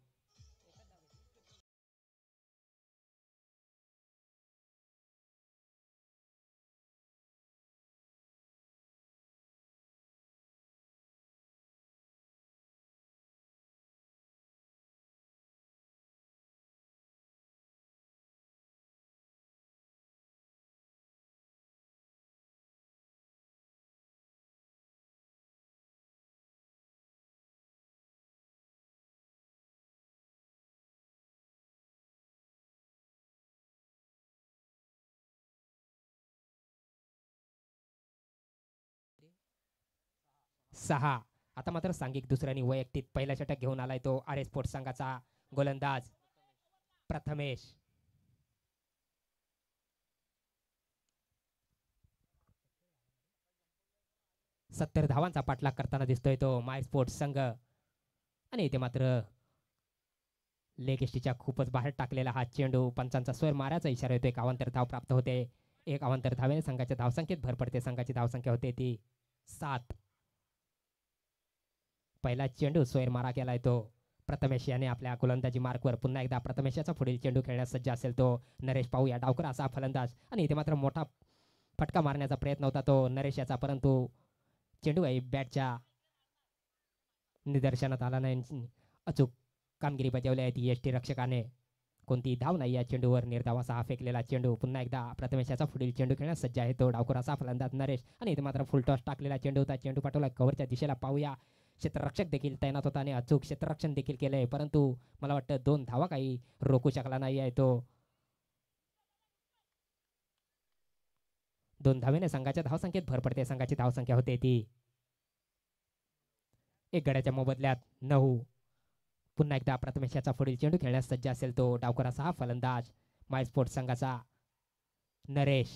सहा. आता मात्र सांघिक दुसऱ्याने वैयक्तिक पहिला षटक घेऊन आलाय तो आर स्पोर्ट्स संघाचा गोलंदाज प्रथमेश. सत्तर धावांचा पाठलाग करताना दिसतोय तो माय स्पोर्ट्स संघ. आणि इथे मात्र लेग एस्टीच्या खूपच बाहेर टाकलेला हा चेंडू पंचांचा स्वर मारायचा इशारा येतो. एक अवांतर धाव प्राप्त होते. एक अवांतर धावेने संघाच्या धावसंख्येत भर पडते. संघाची धावसंख्या होते ती 7. पहिला चेंडू सोयर मारा केलाय तो प्रथमेश याने आपल्या गोलंदाजी मार्कवर. पुन्हा एकदा प्रथमेशाचा पुढील चेंडू खेळण्यास सज्ज असेल तो नरेश. पाहूया डावकर असा फलंदाज. आणि इथे मात्र मोठा फटका मारण्याचा प्रयत्न होता तो नरेश याचा, परंतु चेंडू आहे बॅटच्या निदर्शनात आला नाही. अचूक कामगिरी बजावली आहे ती एस टी रक्षकाने. कोणती धाव नाही या चेंडूवर. निर्धाव असा हा फेकलेला चेंडू. पुन्हा एकदा प्रथमेशाचा पुढील चेंडू खेळण्यास सज्ज आहे तो डावकर असा फलंदाज नरेश. आणि इथे मात्र फुल टॉस टाकलेला चेंडू होता. चेंडू पाठवला कव्हरच्या दिशेला. पाहूया क्षेत्ररक्षक देखील तैनात होता आणि अचूक क्षेत्ररक्षण देखील केलंय, परंतु मला वाटतं 2 धावा काही रोखू शकला नाही आहे तो. 2 धावेने संघाच्या धावसंख्येत भर पडते. संघाची धावसंख्या होते ती 1 गड्याच्या मोबदल्यात 9. पुन्हा एकदा प्रथमेशाचा पुढील चेंडू खेळण्यास सज्ज असेल तो डावकर असा हा फलंदाज माय स्पोर्ट्स संघाचा नरेश.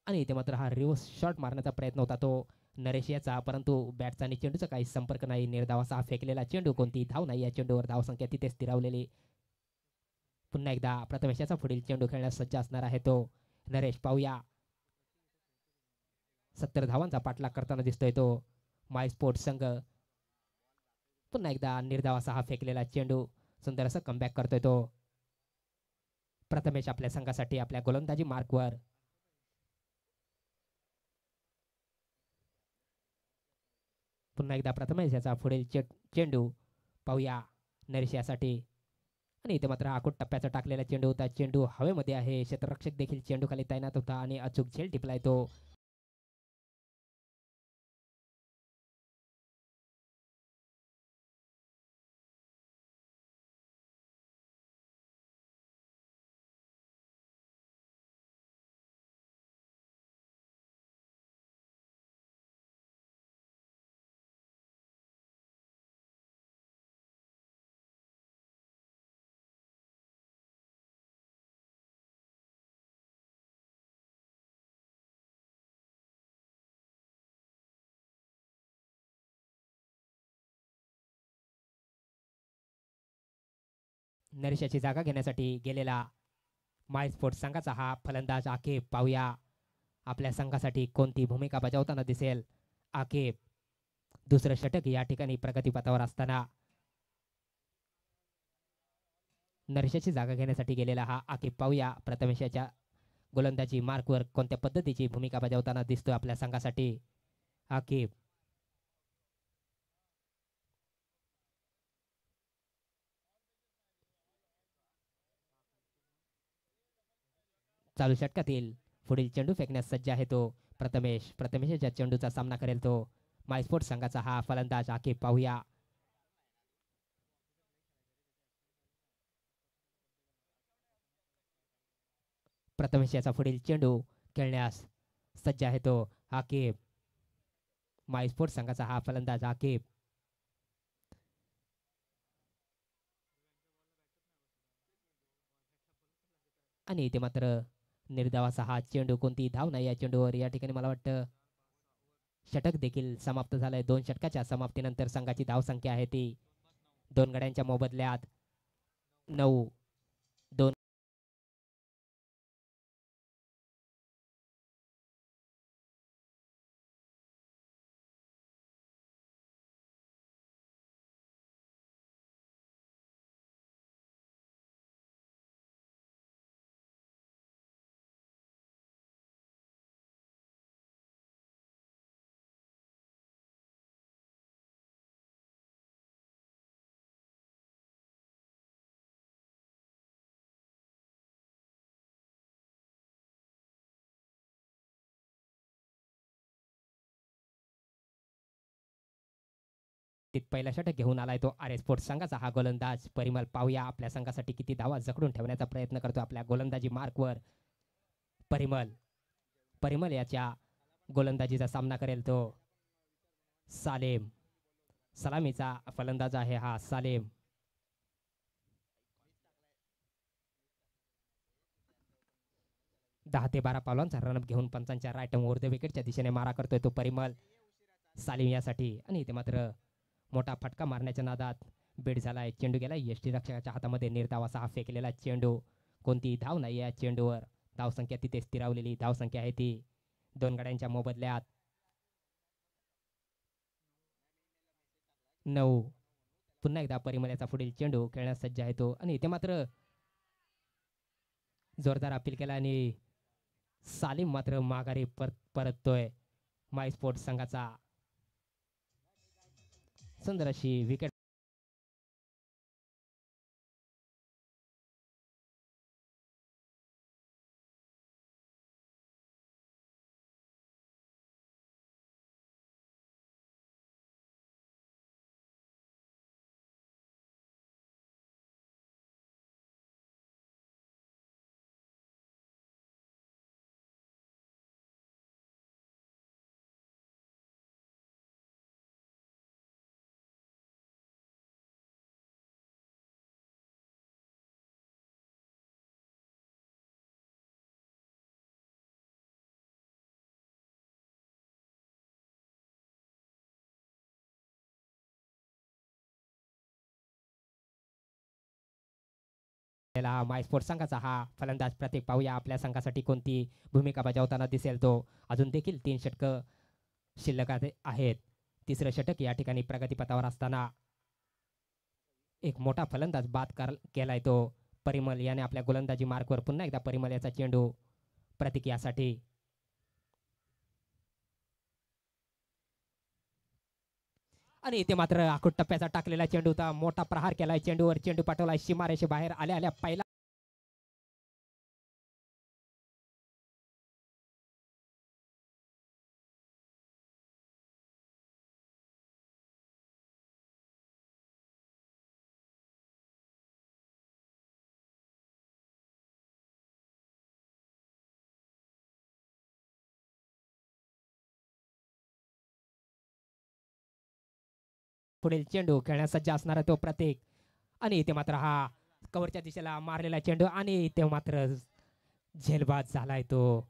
आणि इथे मात्र हा रिव्हर्स शॉट मारण्याचा प्रयत्न होता तो नरेश याचा, परंतु बॅटचा आणि चेंडूचा काही संपर्क नाही. निर्धाव असा हा फेकलेला चेंडू. कोणती धाव नाही या चेंडूवर. धावसंख्या तिथे स्थिरावलेली. पुन्हा एकदा प्रथमेशाचा पुढील चेंडू खेळण्यास सज्ज असणार आहे तो नरेश. पाहूया 70 धावांचा पाठलाग करताना दिसतोय तो माय स्पोर्ट्स संघ. पुन्हा एकदा निर्धाव असा हा फेकलेला चेंडू. सुंदर असं कमबॅक करतोय तो प्रथमेश आपल्या संघासाठी आपल्या गोलंदाजी मार्कवर. पुन्हा एकदा प्रथमेश याचा पुढील चेंडू. पाहूया नरेश यासाठी. आणि इथे मात्र आखूड टप्प्याचा टाकलेला चेंडू होता. चेंडू हवेमध्ये आहे. क्षेत्ररक्षक देखील चेंडू खाली तैनात होता आणि अचूक झेल टिपलाय तो. नरेशाची जागा घेण्यासाठी गेलेला माय स्पोर्ट्स संघाचा हा फलंदाज आकेब. पाहूया आपल्या संघासाठी कोणती भूमिका बजावताना दिसेल आकेब. दुसरं षटक या ठिकाणी प्रगतीपथावर असताना नरेशाची जागा घेण्यासाठी गेलेला हा आकेब. पाहूया प्रथमेशाच्या गोलंदाजी मार्कवर कोणत्या पद्धतीची भूमिका बजावताना दिसतोय आपल्या संघासाठी आकेब. चालू षटकातील पुढील चेंडू फेकण्यास सज्ज आहे तो प्रथमेश. प्रथमेशच्या चेंडूचा सामना करेल तो माय स्पोर्ट्स संघाचा हा फलंदाज आकेब. पाहूया प्रथमेश याचा पुढील चेंडू खेळण्यास सज्ज आहे तो आकेब. माय स्पोर्ट्स संघाचा हा फलंदाज आकेब. आणि इथे मात्र निर्धावाचा हा चेंडू, कोणती धाव नाही या चेंडूवर. या ठिकाणी मला वाटतं षटक देखील समाप्त झालंय. 2 षटकाच्या समाप्तीनंतर संघाची धाव संख्या आहे ती 2 गड्यांच्या मोबदल्यात 9. 2 पहिला षटक घेऊन आलाय तो आर स्पोर्ट्स संघाचा हा गोलंदाज परिमल. पाहूया आपल्या संघासाठी किती धावा जखडून ठेवण्याचा प्रयत्न करतो आपल्या गोलंदाजी मार्कवर परिमल. परिमल याच्या गोलंदाजीचा सामना करेल तो सालेम. सलामीचा फलंदाज आहे हा सालेम. दहा ते 12 पावलांचा रनअप घेऊन पंचांच्या राईट ओव्हर द विकेटच्या दिशेने मारा करतोय तो परिमल सालिम यासाठी. आणि इथे मात्र मोठा फटका मारण्याच्या नादात बेड झालाय. चेंडू गेला यष्टी रक्षकाच्या हातामध्ये. निर्धावाचा हा फेकलेला चेंडू, कोणती धाव नाही या चेंडूवर. धावसंख्या तिथे स्थिरावलेली धावसंख्या आहे ती 2 गड्यांच्या मोबदल्यात 9. पुन्हा एकदा परिमल याचा पुढील चेंडू खेळण्यास सज्ज आहे तो. आणि इथे मात्र जोरदार अपील केला आणि सालिम मात्र माघारी परततोय. माय स्पोर्ट्स संघाचा सुंदर अशी विकेट. माय स्पोर्ट्स संघाचा हा फलंदाज प्रत्येक. पाहूया आपल्या संघासाठी कोणती भूमिका बजावताना दिसेल तो. अजून देखील 3 षटकं शिल्लक आहेत. तिसरं षटक या ठिकाणी प्रगतीपथावर असताना एक मोठा फलंदाज बाद केलाय तो परिमल याने आपल्या गोलंदाजी मार्कवर. पुन्हा एकदा परिमल याचा चेंडू प्रतिक्रियासाठी. आणि इथे मात्र आखूड टप्प्याचा टाकलेला चेंडू होता. मोठा प्रहार केलाय चेंडूवर. चेंडू पाठवलाय सीमारेषे बाहेर आल्या आल्या पहिला पुढील चेंडू खेळण्यास सज्ज असणारा तो प्रतीक. आणि इथे मात्र हा कव्हरच्या दिशेला मारलेला चेंडू आणि इथे मात्र झेलबाद झालाय तो.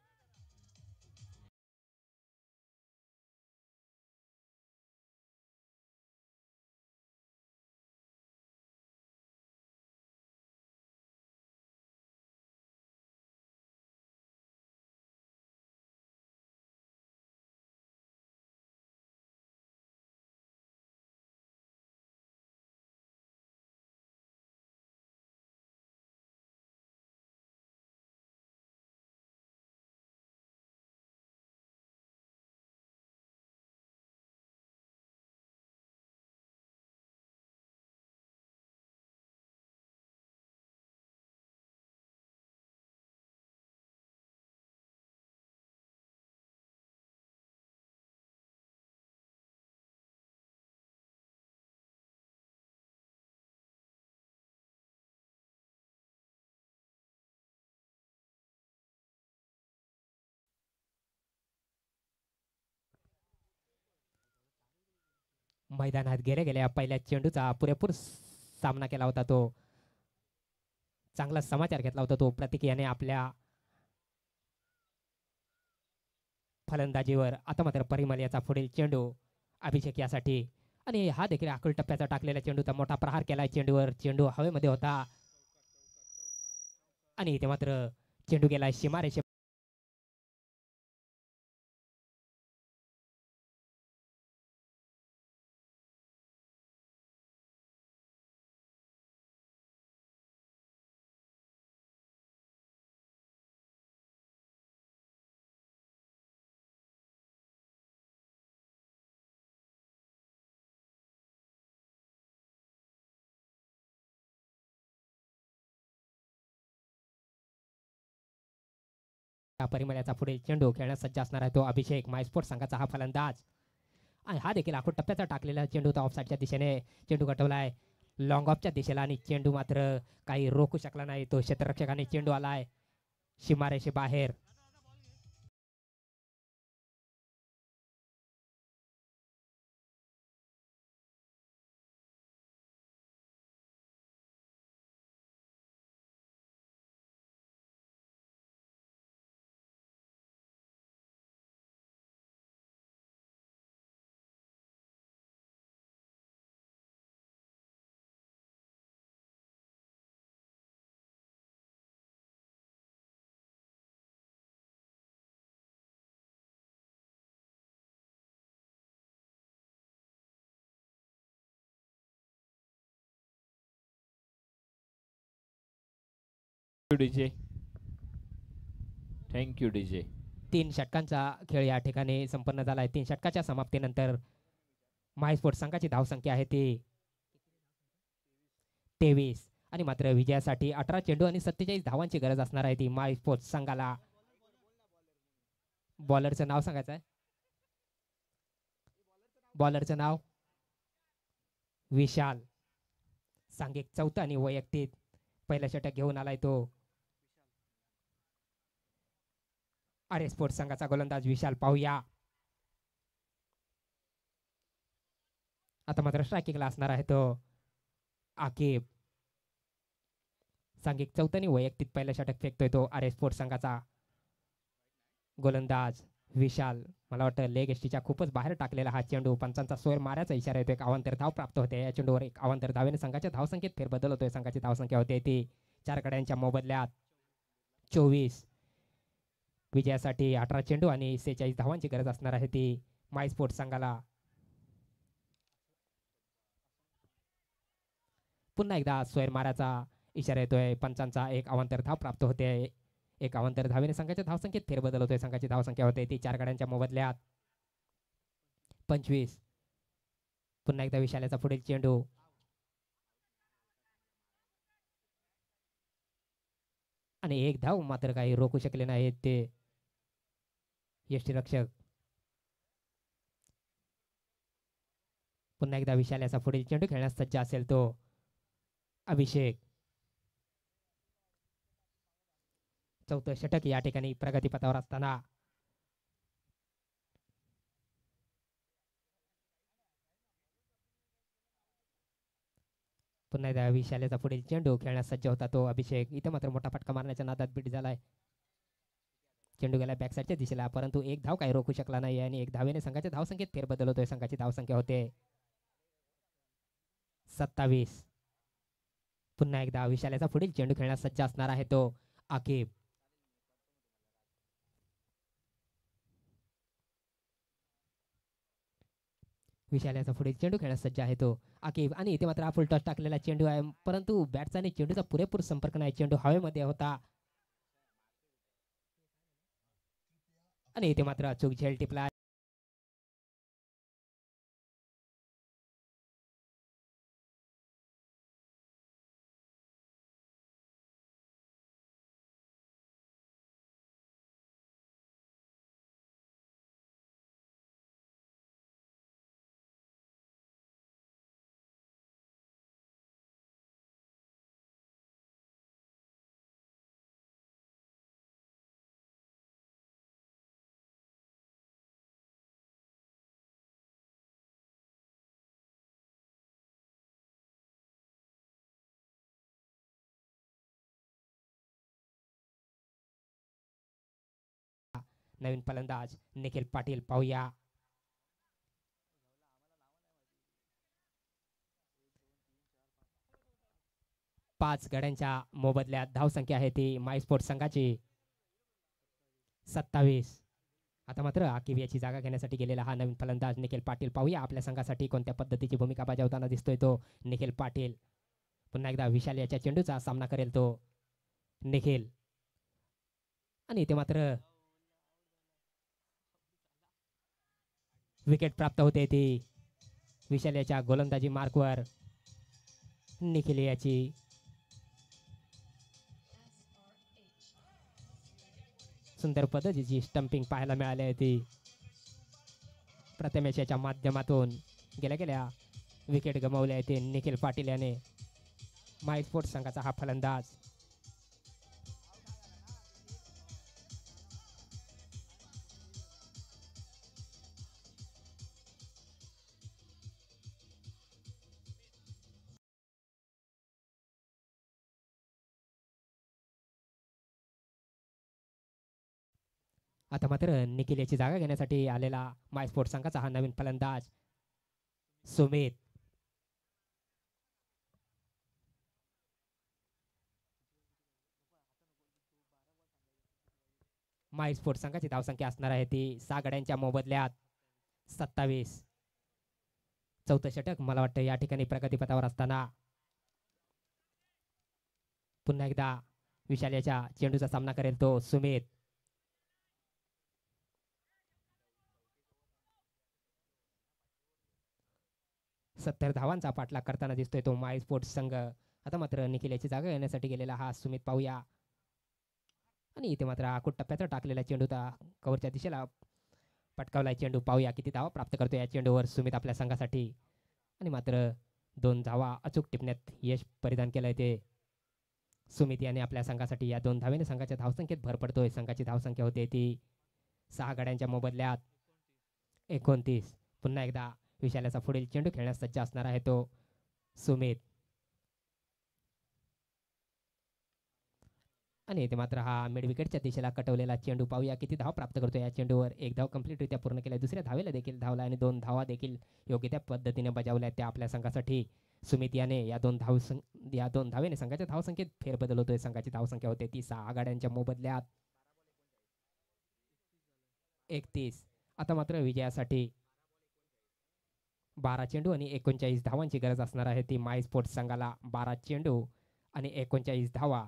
मैदानात गेल्या गेल्या पहिल्या चेंडूचा पुरेपूर सामना केला होता तो. चांगला समाचार घेतला होता तो प्रतीक याने आपल्या फलंदाजीवर. आता मात्र परिमल याचा पुढील चेंडू अभिषेक यासाठी. आणि हा देखील आखूड टप्प्याचा टाकलेला चेंडूचा मोठा प्रहार केलाय चेंडूवर. चेंडू हवेमध्ये होता आणि इथे मात्र चेंडू गेलाय सीमारेषे. परिमल्याचा पुढील चेंडू खेळण्यास सज्ज असणार आहे तो अभिषेक. मायस्पोर्ट संघाचा हा फलंदाज. आणि हा देखील आखूड टप्प्याचा टाकलेला चेंडू होता. ऑफसाईडच्या दिशेने चेंडू गटवलाय लॉंग ऑफच्या दिशेला आणि चेंडू मात्र काही रोखू शकला नाही तो क्षेत्ररक्षकाने. चेंडू आलाय सीमारेषे बाहेर. DJ thank you DJ. 3 षटकांचा खेळ या ठिकाणी संपन्न झालाय. 3 षटकाच्या समाप्तीनंतर मायस्पोर्ट संघाची धावसंख्या आहे ती 23 आणि मात्र विजयासाठी 18 चेंडू आणि 47 धावांची गरज असणार आहे ती मायस्पोर्ट संघाला. बॉलरचं नाव सांगायचं आहे. बॉलरचं नाव विशाल. सांघिक चौथा आणि वैयक्तिक पहिला षटक घेऊन आलाय तो आर स्पोर्ट संघाचा गोलंदाज विशाल. पाहूया आता मात्र स्ट्रायकिंगला असणार आहे तो आकिब. सांघिक चौथ्याने वैयक्तिक पहिला षटक फेकतोय तो आर स्पोर्ट संघाचा गोलंदाज विशाल. मला वाटतं लेग एसटीच्या खूपच बाहेर टाकलेला हा चेंडू. पंचांचा सोयर मारायचा इशारा येतो. एक अवांतर धाव प्राप्त होते या चेंडूवर. एक अवांतर धावेने संघाच्या धावसंख्येत फेरबदल होतोय. संघाची धावसंख्या होते ती 4 गड्यांच्या मोबदल्यात 24. विजयासाठी 18 चेंडू आणि 46 धावांची गरज असणार आहे ती माय स्पोर्ट संघाला. पुन्हा एकदा सोयर मारायचा इशारा येतोय. पंचांचा एक अवांतर धाव प्राप्त होते. एक अवांतर धावेने संघाच्या धावसंख्येत फेरबदल होतोय. संघाची धावसंख्या होते ती 4 गड्यांच्या मोबदल्यात 25. पुन्हा एकदा विशाल्याचा पुढील चेंडू आणि एक धाव मात्र काही रोखू शकले नाहीत ते यष्टीरक्षक. पुन्हा एकदा विशाल्याचा पुढील चेंडू खेळण्यास सज्ज असेल तो अभिषेक. चौथं षटक या ठिकाणी प्रगतीपथावर असताना पुन्हा एकदा विशाल्याचा पुढील चेंडू खेळण्यास सज्ज होता तो अभिषेक. इथे मात्र मोठा फटका मारण्याच्या नादात बीट झालाय. चेंडू गेला बॅक साईडच्या दिशेला, परंतु एक धाव काही रोखू शकला नाही आणि एक धावेने संघाच्या धावसंख्येत फेरबदल होतोय. संघाची धावसंख्या होते 27. पुन्हा एकदा विशाल्याचा पुढील चेंडू खेळण्यास सज्ज असणार आहे तो आकिब. विशाल्याचा पुढील चेंडू खेळण्यास सज्ज आहे तो आकिब आणि इथे मात्र हा फुल टॉस टाकलेला चेंडू आहे, परंतु बॅटचा आणि चेंडूचा पुरेपूर संपर्क नाही. चेंडू हवेमध्ये होता आणि इथे मात्र अचूक झेल टिपला. नवीन फलंदाज निखिल पाटील पाहूया. पाच गड्यांच्या मोबदल्यात धावसंख्या आहे ती माय स्पोर्ट्स संघाची 27. आता मात्र आकिब याची जागा घेण्यासाठी गेलेला हा नवीन फलंदाज निखिल पाटील पाहूया आपल्या संघासाठी कोणत्या पद्धतीची भूमिका बजावताना दिसतोय तो निखिल पाटील. पुन्हा एकदा विशाल याच्या चेंडूचा सामना करेल तो निखिल आणि इथे मात्र विकेट प्राप्त होते ती विशाल याच्या गोलंदाजी मार्कवर. निखिल याची सुंदर पद्धतीची स्टंपिंग पाहायला मिळाली आहे ती प्रथमेश याच्या माध्यमातून. गेल्या विकेट गमावले आहे ते निखिल पाटील याने. माय स्पोर्ट्स संघाचा हा फलंदाज. आता मात्र निखिल याची जागा घेण्यासाठी आलेला माय स्पोर्ट्स संघाचा हा नवीन फलंदाज सुमित. माय स्पोर्ट्स संघाची धावसंख्या असणार आहे ती 6 गड्यांच्या मोबदल्यात 27. चौथं षटक मला वाटतं या ठिकाणी प्रगतीपथावर असताना पुन्हा एकदा विशाल याच्या चेंडूचा सामना करेल तो सुमित. सत्तर धावांचा पाठलाग करताना दिसतोय तो माय स्पोर्ट्स संघ. आता मात्र निखिल याची जागा घेण्यासाठी गेलेला हा सुमित पाहूया आणि इथे मात्र आखूट टप्प्याचा टाकलेला चेंडू कव्हरच्या दिशेला पटकावलाय चेंडू. पाहूया किती धावा प्राप्त करतो या चेंडूवर सुमित आपल्या संघासाठी आणि मात्र 2 धावा अचूक टिपण्यात यश परिधान केलंय ते सुमित याने आपल्या संघासाठी. या 2 धावेने संघाच्या धावसंख्येत भर पडतोय. संघाची धावसंख्या होते ती 6 गड्यांच्या मोबदल्यात 29. पुन्हा एकदा विशाल्याचा पुढील चेंडू खेळण्यास सज्ज असणार आहे तो सुमित आणि इथे मात्र हा मिड विकेटच्या दिशेला कटवलेला चेंडू. पाहूया किती धाव प्राप्त करतो या चेंडूवर. 1 धाव कंप्लीटरित्या पूर्ण केल्या. दुसऱ्या धावेला देखील धावला आणि 2 धावा देखील योग्य त्या पद्धतीने बजावल्या त्या आपल्या संघासाठी सुमित याने. या 2 धावेने संघाच्या धावसंख्येत फेरबदल होतोय. संघाची धावसंख्या होते ती 6 गाड्यांच्या मोबदल्यात 31. आता मात्र विजयासाठी 12 चेंडू आणि 39 धावांची गरज असणार आहे ती माय स्पोर्ट्स संघाला. 12 चेंडू आणि 39 धावा.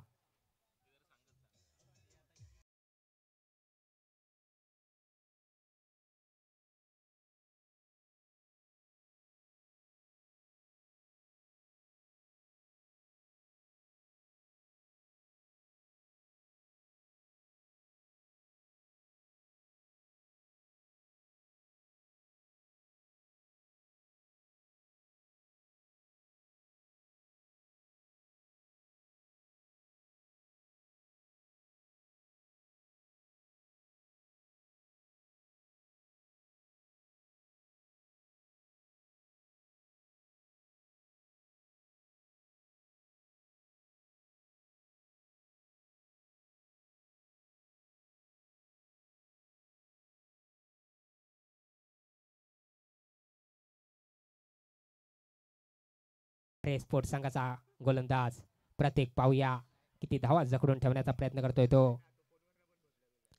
स्पोर्ट संघाचा गोलंदाज प्रत्येक पाहूया किती धावा जखडून ठेवण्याचा प्रयत्न करतोय तो.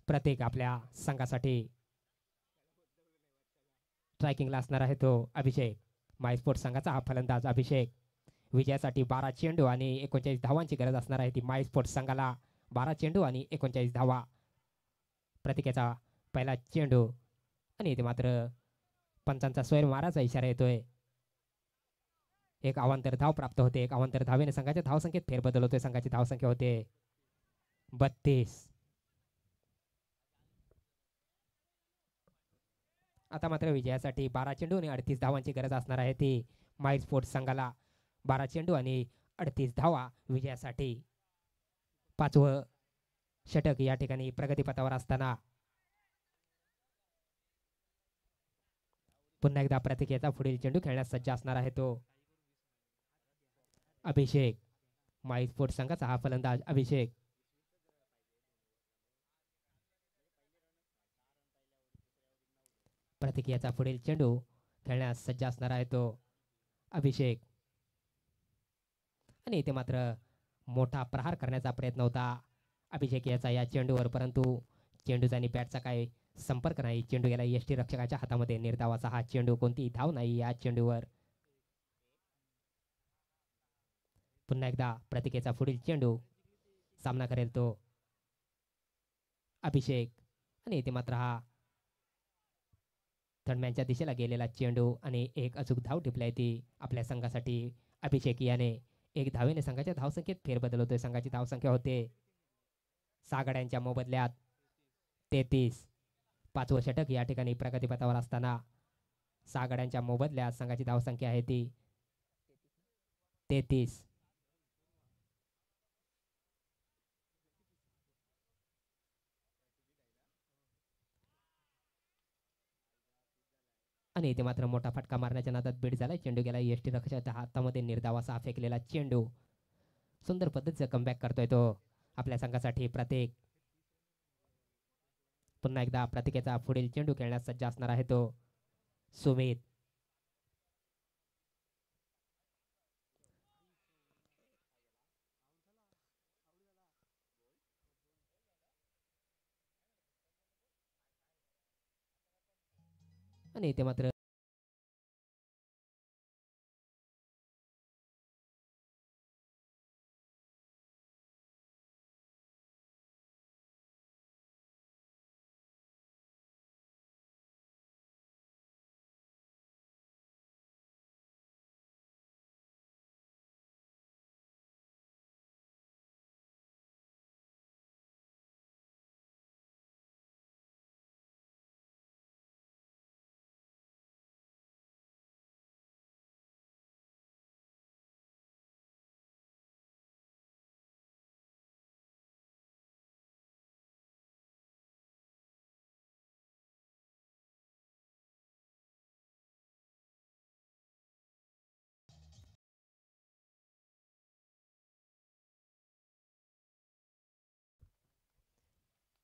प्रत्येक आपल्या संघासाठी स्ट्रायकिंगला असणार आहे तो अभिषेक. माय स्पोर्ट संघाचा हा फलंदाज अभिषेक. विजयासाठी 12 चेंडू आणि 39 धावांची गरज असणार आहे ती माय स्पोर्ट संघाला. 12 चेंडू आणि 39 धावा. प्रत्येकाचा पहिला चेंडू आणि इथे मात्र पंचांचा स्वैर माराचा इशारा येतोय. एक अवांतर धाव प्राप्त होते. एक अवांतर धावेने संघाच्या धावसंख्येत फेरबदल होतोय. संघाची धावसंख्या होते 32. आता मात्र विजयासाठी 12 चेंडू आणि 38 धावांची गरज असणार आहे ती माय स्पोर्ट्स संघाला. 12 चेंडू आणि 38 धावा विजयासाठी. 5वं षटक या ठिकाणी प्रगतीपथावर असताना पुन्हा एकदा प्रतिकेचा पुढील चेंडू खेळण्यास सज्ज असणार आहे तो अभिषेक. माय स्पोर्ट्स संघाचा हा फलंदाज अभिषेक. प्रतिक्रियाचा पुढील चेंडू खेळण्यास सज्ज असणार आहे तो अभिषेक. आणि इथे मात्र मोठा प्रहार करण्याचा प्रयत्न होता अभिषेक याचा या चेंडूवर, परंतु चेंडूचा आणि बॅटचा काही संपर्क नाही. चेंडू गेला यष्टी रक्षकाच्या हातामध्ये. निर्धावाचा हा चेंडू. कोणतीही धाव नाही या चेंडूवर. पुन्हा एकदा प्रतिकेचा पुढील चेंडू सामना करेल तो अभिषेक. आणि इथे मात्र हा थर्डमॅनच्या दिशेला गेलेला चेंडू आणि एक अचूक धाव टिपलाय ती आपल्या संघासाठी अभिषेक याने. एक धावेने संघाच्या धावसंख्येत फेरबदल होतोय. संघाची धावसंख्या होते 6 गड्यांच्या मोबदल्यात 33. 5वं षटक या ठिकाणी प्रगतीपथावर असताना 6 गड्यांच्या मोबदल्यात संघाची धावसंख्या आहे ती 33. आणि इथे मात्र मोठा फटका मारण्याच्या नादात बीड झालाय. चेंडू गेला यष्टी रक्षकाच्या हातामध्ये. निर्धावाचा फेकलेला चेंडू. सुंदर पद्धतीचं कमबॅक करतोय तो आपल्या संघासाठी प्रत्येक. पुन्हा एकदा प्रतिकेचा पुढील चेंडू खेळण्यास सज्ज असणार आहे तो सुमित. आणि इथे मात्र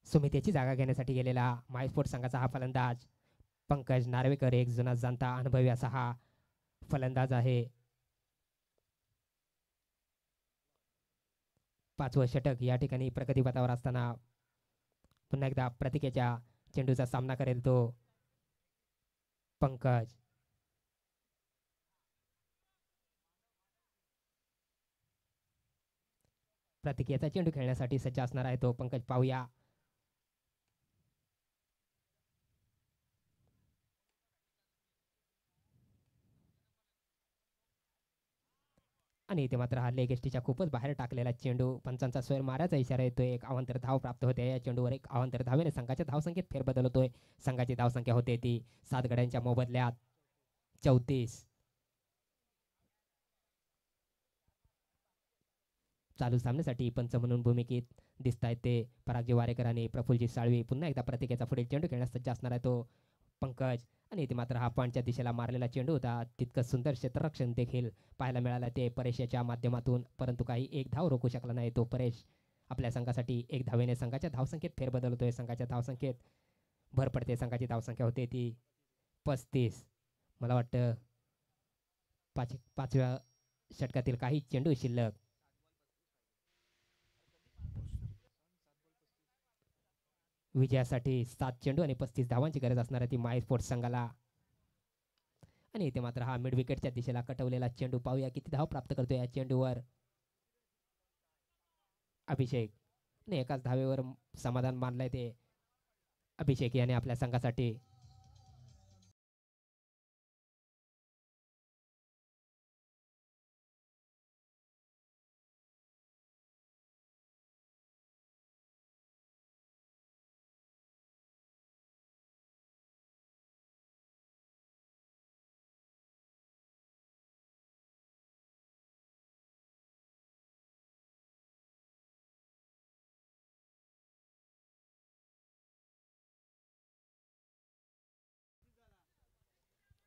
सुमितेची जागा घेण्यासाठी गेलेला मायस्पोर्ट संघाचा हा फलंदाज पंकज नार्वेकर. एक जुना जाणता अनुभवी असा हा फलंदाज आहे. 5वं षटक या ठिकाणी प्रगतीपथावर असताना पुन्हा एकदा प्रतिकेच्या चेंडूचा सामना करेल तो पंकज. प्रतिकेचा चेंडू खेळण्यासाठी सज्ज असणार आहे तो पंकज. पाहूया आणि इथे मात्र हा लेग एसटीच्या खूपच बाहेर टाकलेला चेंडू. पंचांचा स्वैर मारायचा इशारा येतोय. एक अवांतर धाव प्राप्त होते या चेंडूवर. एक अवांतर धावेने संघाच्या धावसंख्येत फेरबदल होतोय. संघाची धावसंख्या होते ती 7 गड्यांच्या मोबदल्यात 34. चालू सामन्यासाठी पंच म्हणून भूमिकेत दिसत आहेत ते परागजी वारेकर आणि प्रफुल्लजी साळवी. पुन्हा एकदा प्रतिकेचा पुढील चेंडू खेळण्यास सज्ज असणार आहे तो पंकज. आणि इथे मात्र हा पॉईंटच्या दिशेला मारलेला चेंडू होता. तितकं सुंदर क्षेत्ररक्षण देखील पाहायला मिळालं ते परेश याच्या माध्यमातून, परंतु काही एक धाव रोखू शकला नाही तो परेश. आपल्या संघासाठी एक धावेने संघाच्या धावसंख्येत फेरबदल होतोय. संघाच्या धावसंख्येत भर पडते. संघाची धावसंख्या होते ती 35. मला वाटतं 5व्या षटकातील काही चेंडू शिल्लक. विजयासाठी 7 चेंडू आणि 35 धावांची गरज असणार आहे ती माय स्पोर्ट्स संघाला. आणि इथे मात्र हा मिड विकेटच्या दिशेला कटवलेला चेंडू पाहूया किती धाव प्राप्त करतो या चेंडूवर अभिषेक. आणि एकाच धावेवर समाधान मानलंय ते अभिषेक याने आपल्या संघासाठी.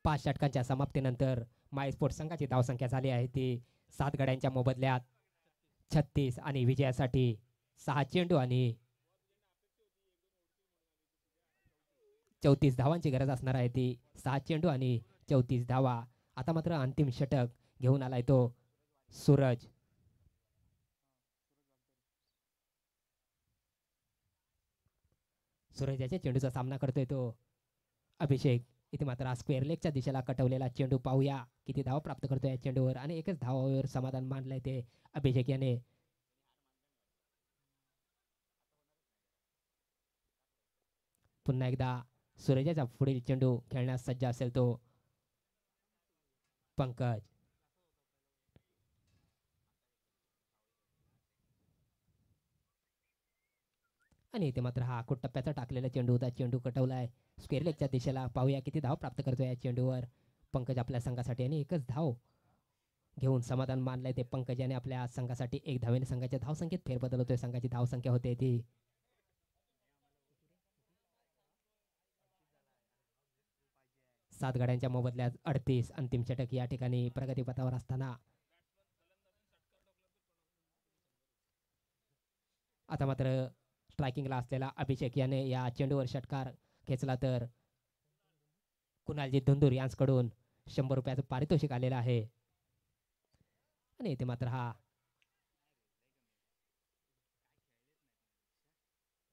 पाच षटकांच्या समाप्तीनंतर माय स्पोर्ट्स संघाची धावसंख्या झाली आहे ती 7 गड्यांच्या मोबदल्यात 36 आणि विजयासाठी 6 चेंडू आणि 34 धावांची गरज असणार आहे ती 6 चेंडू आणि 34 धावा. आता मात्र अंतिम षटक घेऊन आलाय तो सूरज. सूरज याच्या चेंडूचा सामना करतोय तो अभिषेक. इथे मात्र स्क्वेअर लेगच्या दिशेला कटवलेला चेंडू पाहूया किती धाव प्राप्त करतोय या चेंडूवर आणि एकच धावावर समाधान मानलंय ते अभिषेक याने. पुन्हा एकदा सूरजाचा पुढील चेंडू खेळण्यास सज्ज असेल तो पंकज. आणि इथे मात्र हा आखूड टप्प्याचा टाकलेला चेंडू होता. चेंडू कटवलाय स्क्वेअर लेगच्या दिशेला. पाहूया किती धाव प्राप्त करतोय या चेंडूवर पंकज आपल्या संघासाठी आणि एकच धाव घेऊन समाधान मानलंय ते पंकज याने आपल्या संघासाठी. 1 धावेने संघाच्या धावसंख्येत फेरबदल होतोय. संघाची धावसंख्या होते ती 7 गड्यांच्या मोबदल्यात 38. अंतिम षटक या ठिकाणी प्रगतीपथावर असताना आता मात्र स्ट्रायकिंगला असलेला अभिषेक याने या चेंडूवर षटकार खेचला तर कुणालजी धुंदूर यांच्याकडून 100 रुपयाचं पारितोषिक आलेलं आहे. आणि इथे मात्र हा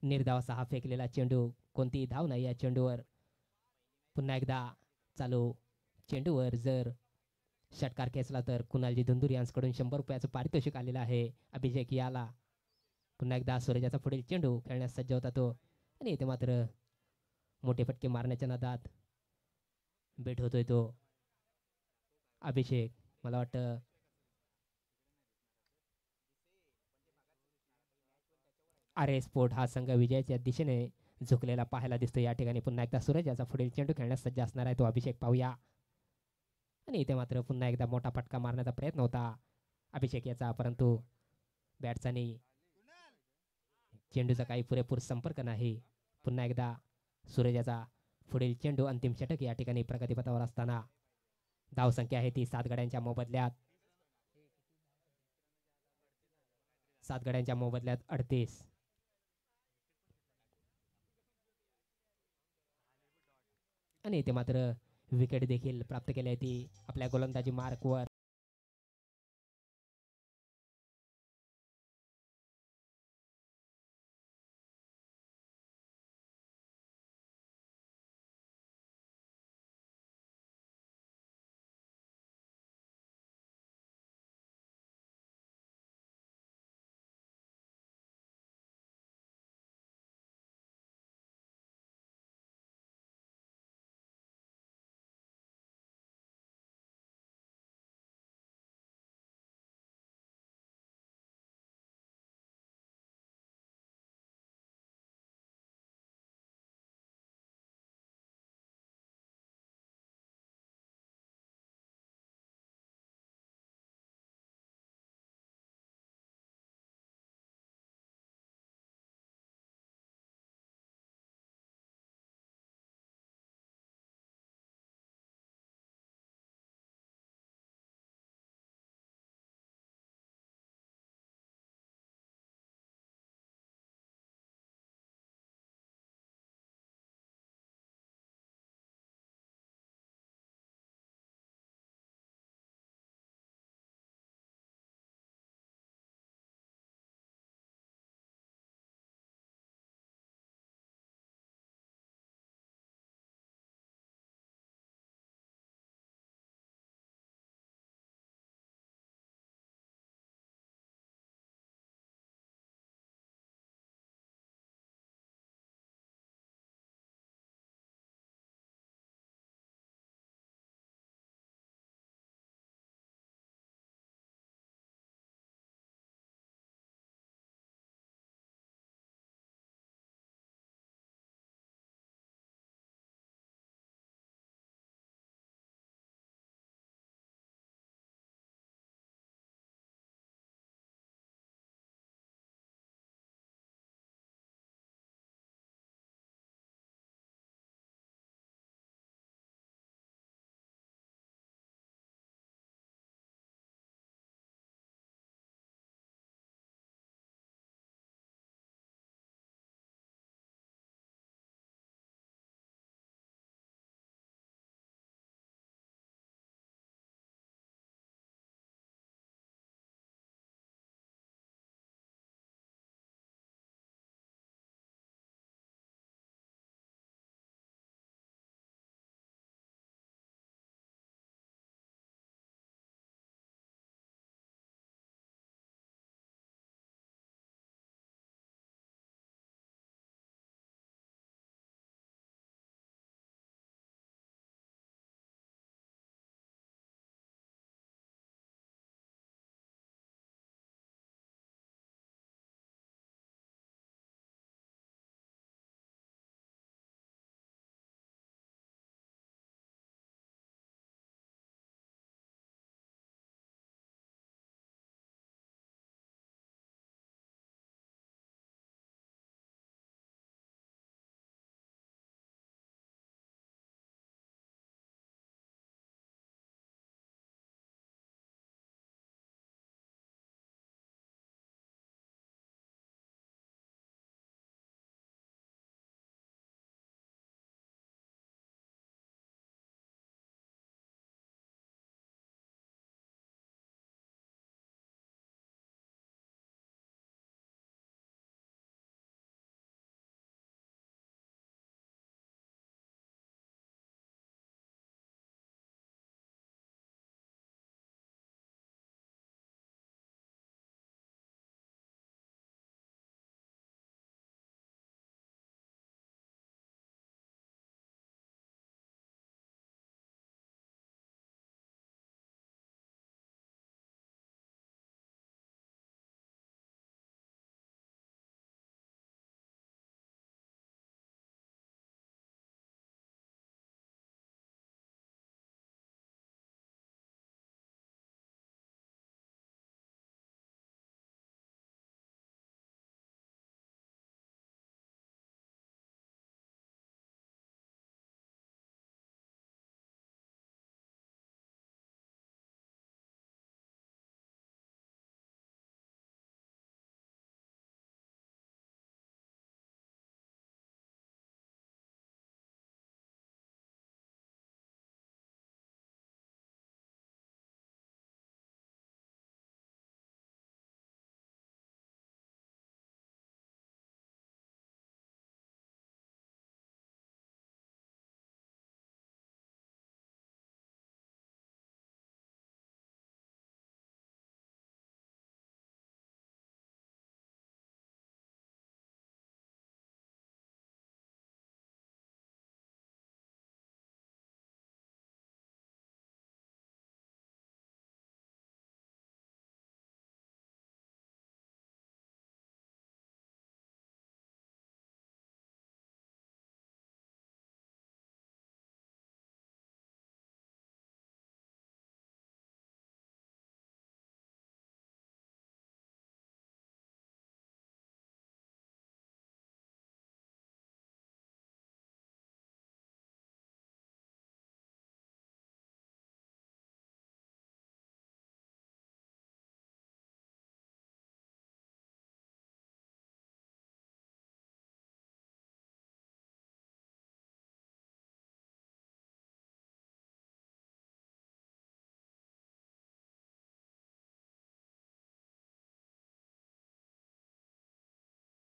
निर्धाव 6 फेकलेला चेंडू. कोणतीही धाव नाही या चेंडूवर. पुन्हा एकदा चालू चेंडूवर जर षटकार खेचला तर कुणालजी धुंदूर यांच्याकडून 100 रुपयाचं पारितोषिक आलेलं आहे अभिषेक याला. पुन्हा एकदा सूरजाचा पुढील चेंडू खेळण्यास सज्ज होता तो आणि इथे मात्र मोठे फटके मारण्याच्या नादात बेट होतोय तो अभिषेक. मला वाटतं आर स्पोर्ट हा संघ विजयाच्या दिशेने झुकलेला पाहायला दिसतो या ठिकाणी. पुन्हा एकदा सूरज याचा पुढील चेंडू खेळण्यास सज्ज असणार आहे तो अभिषेक पाहूया. आणि इथे मात्र पुन्हा एकदा मोठा फटका मारण्याचा प्रयत्न होता अभिषेक याचा परंतु बॅटचा आणि चेंडूचा काही पुरेपूर संपर्क नाही. पुन्हा एकदा सूरज याचा पुढील चेंडू. अंतिम षटक या ठिकाणी प्रगतीपथावर असताना धावसंख्या आहे ती 7 गड्यांच्या मोबदल्यात 7 गड्यांच्या मोबदल्यात 38. आणि इथे मात्र विकेट देखील प्राप्त केली आहे ती आपल्या गोलंदाजी मार्कवर.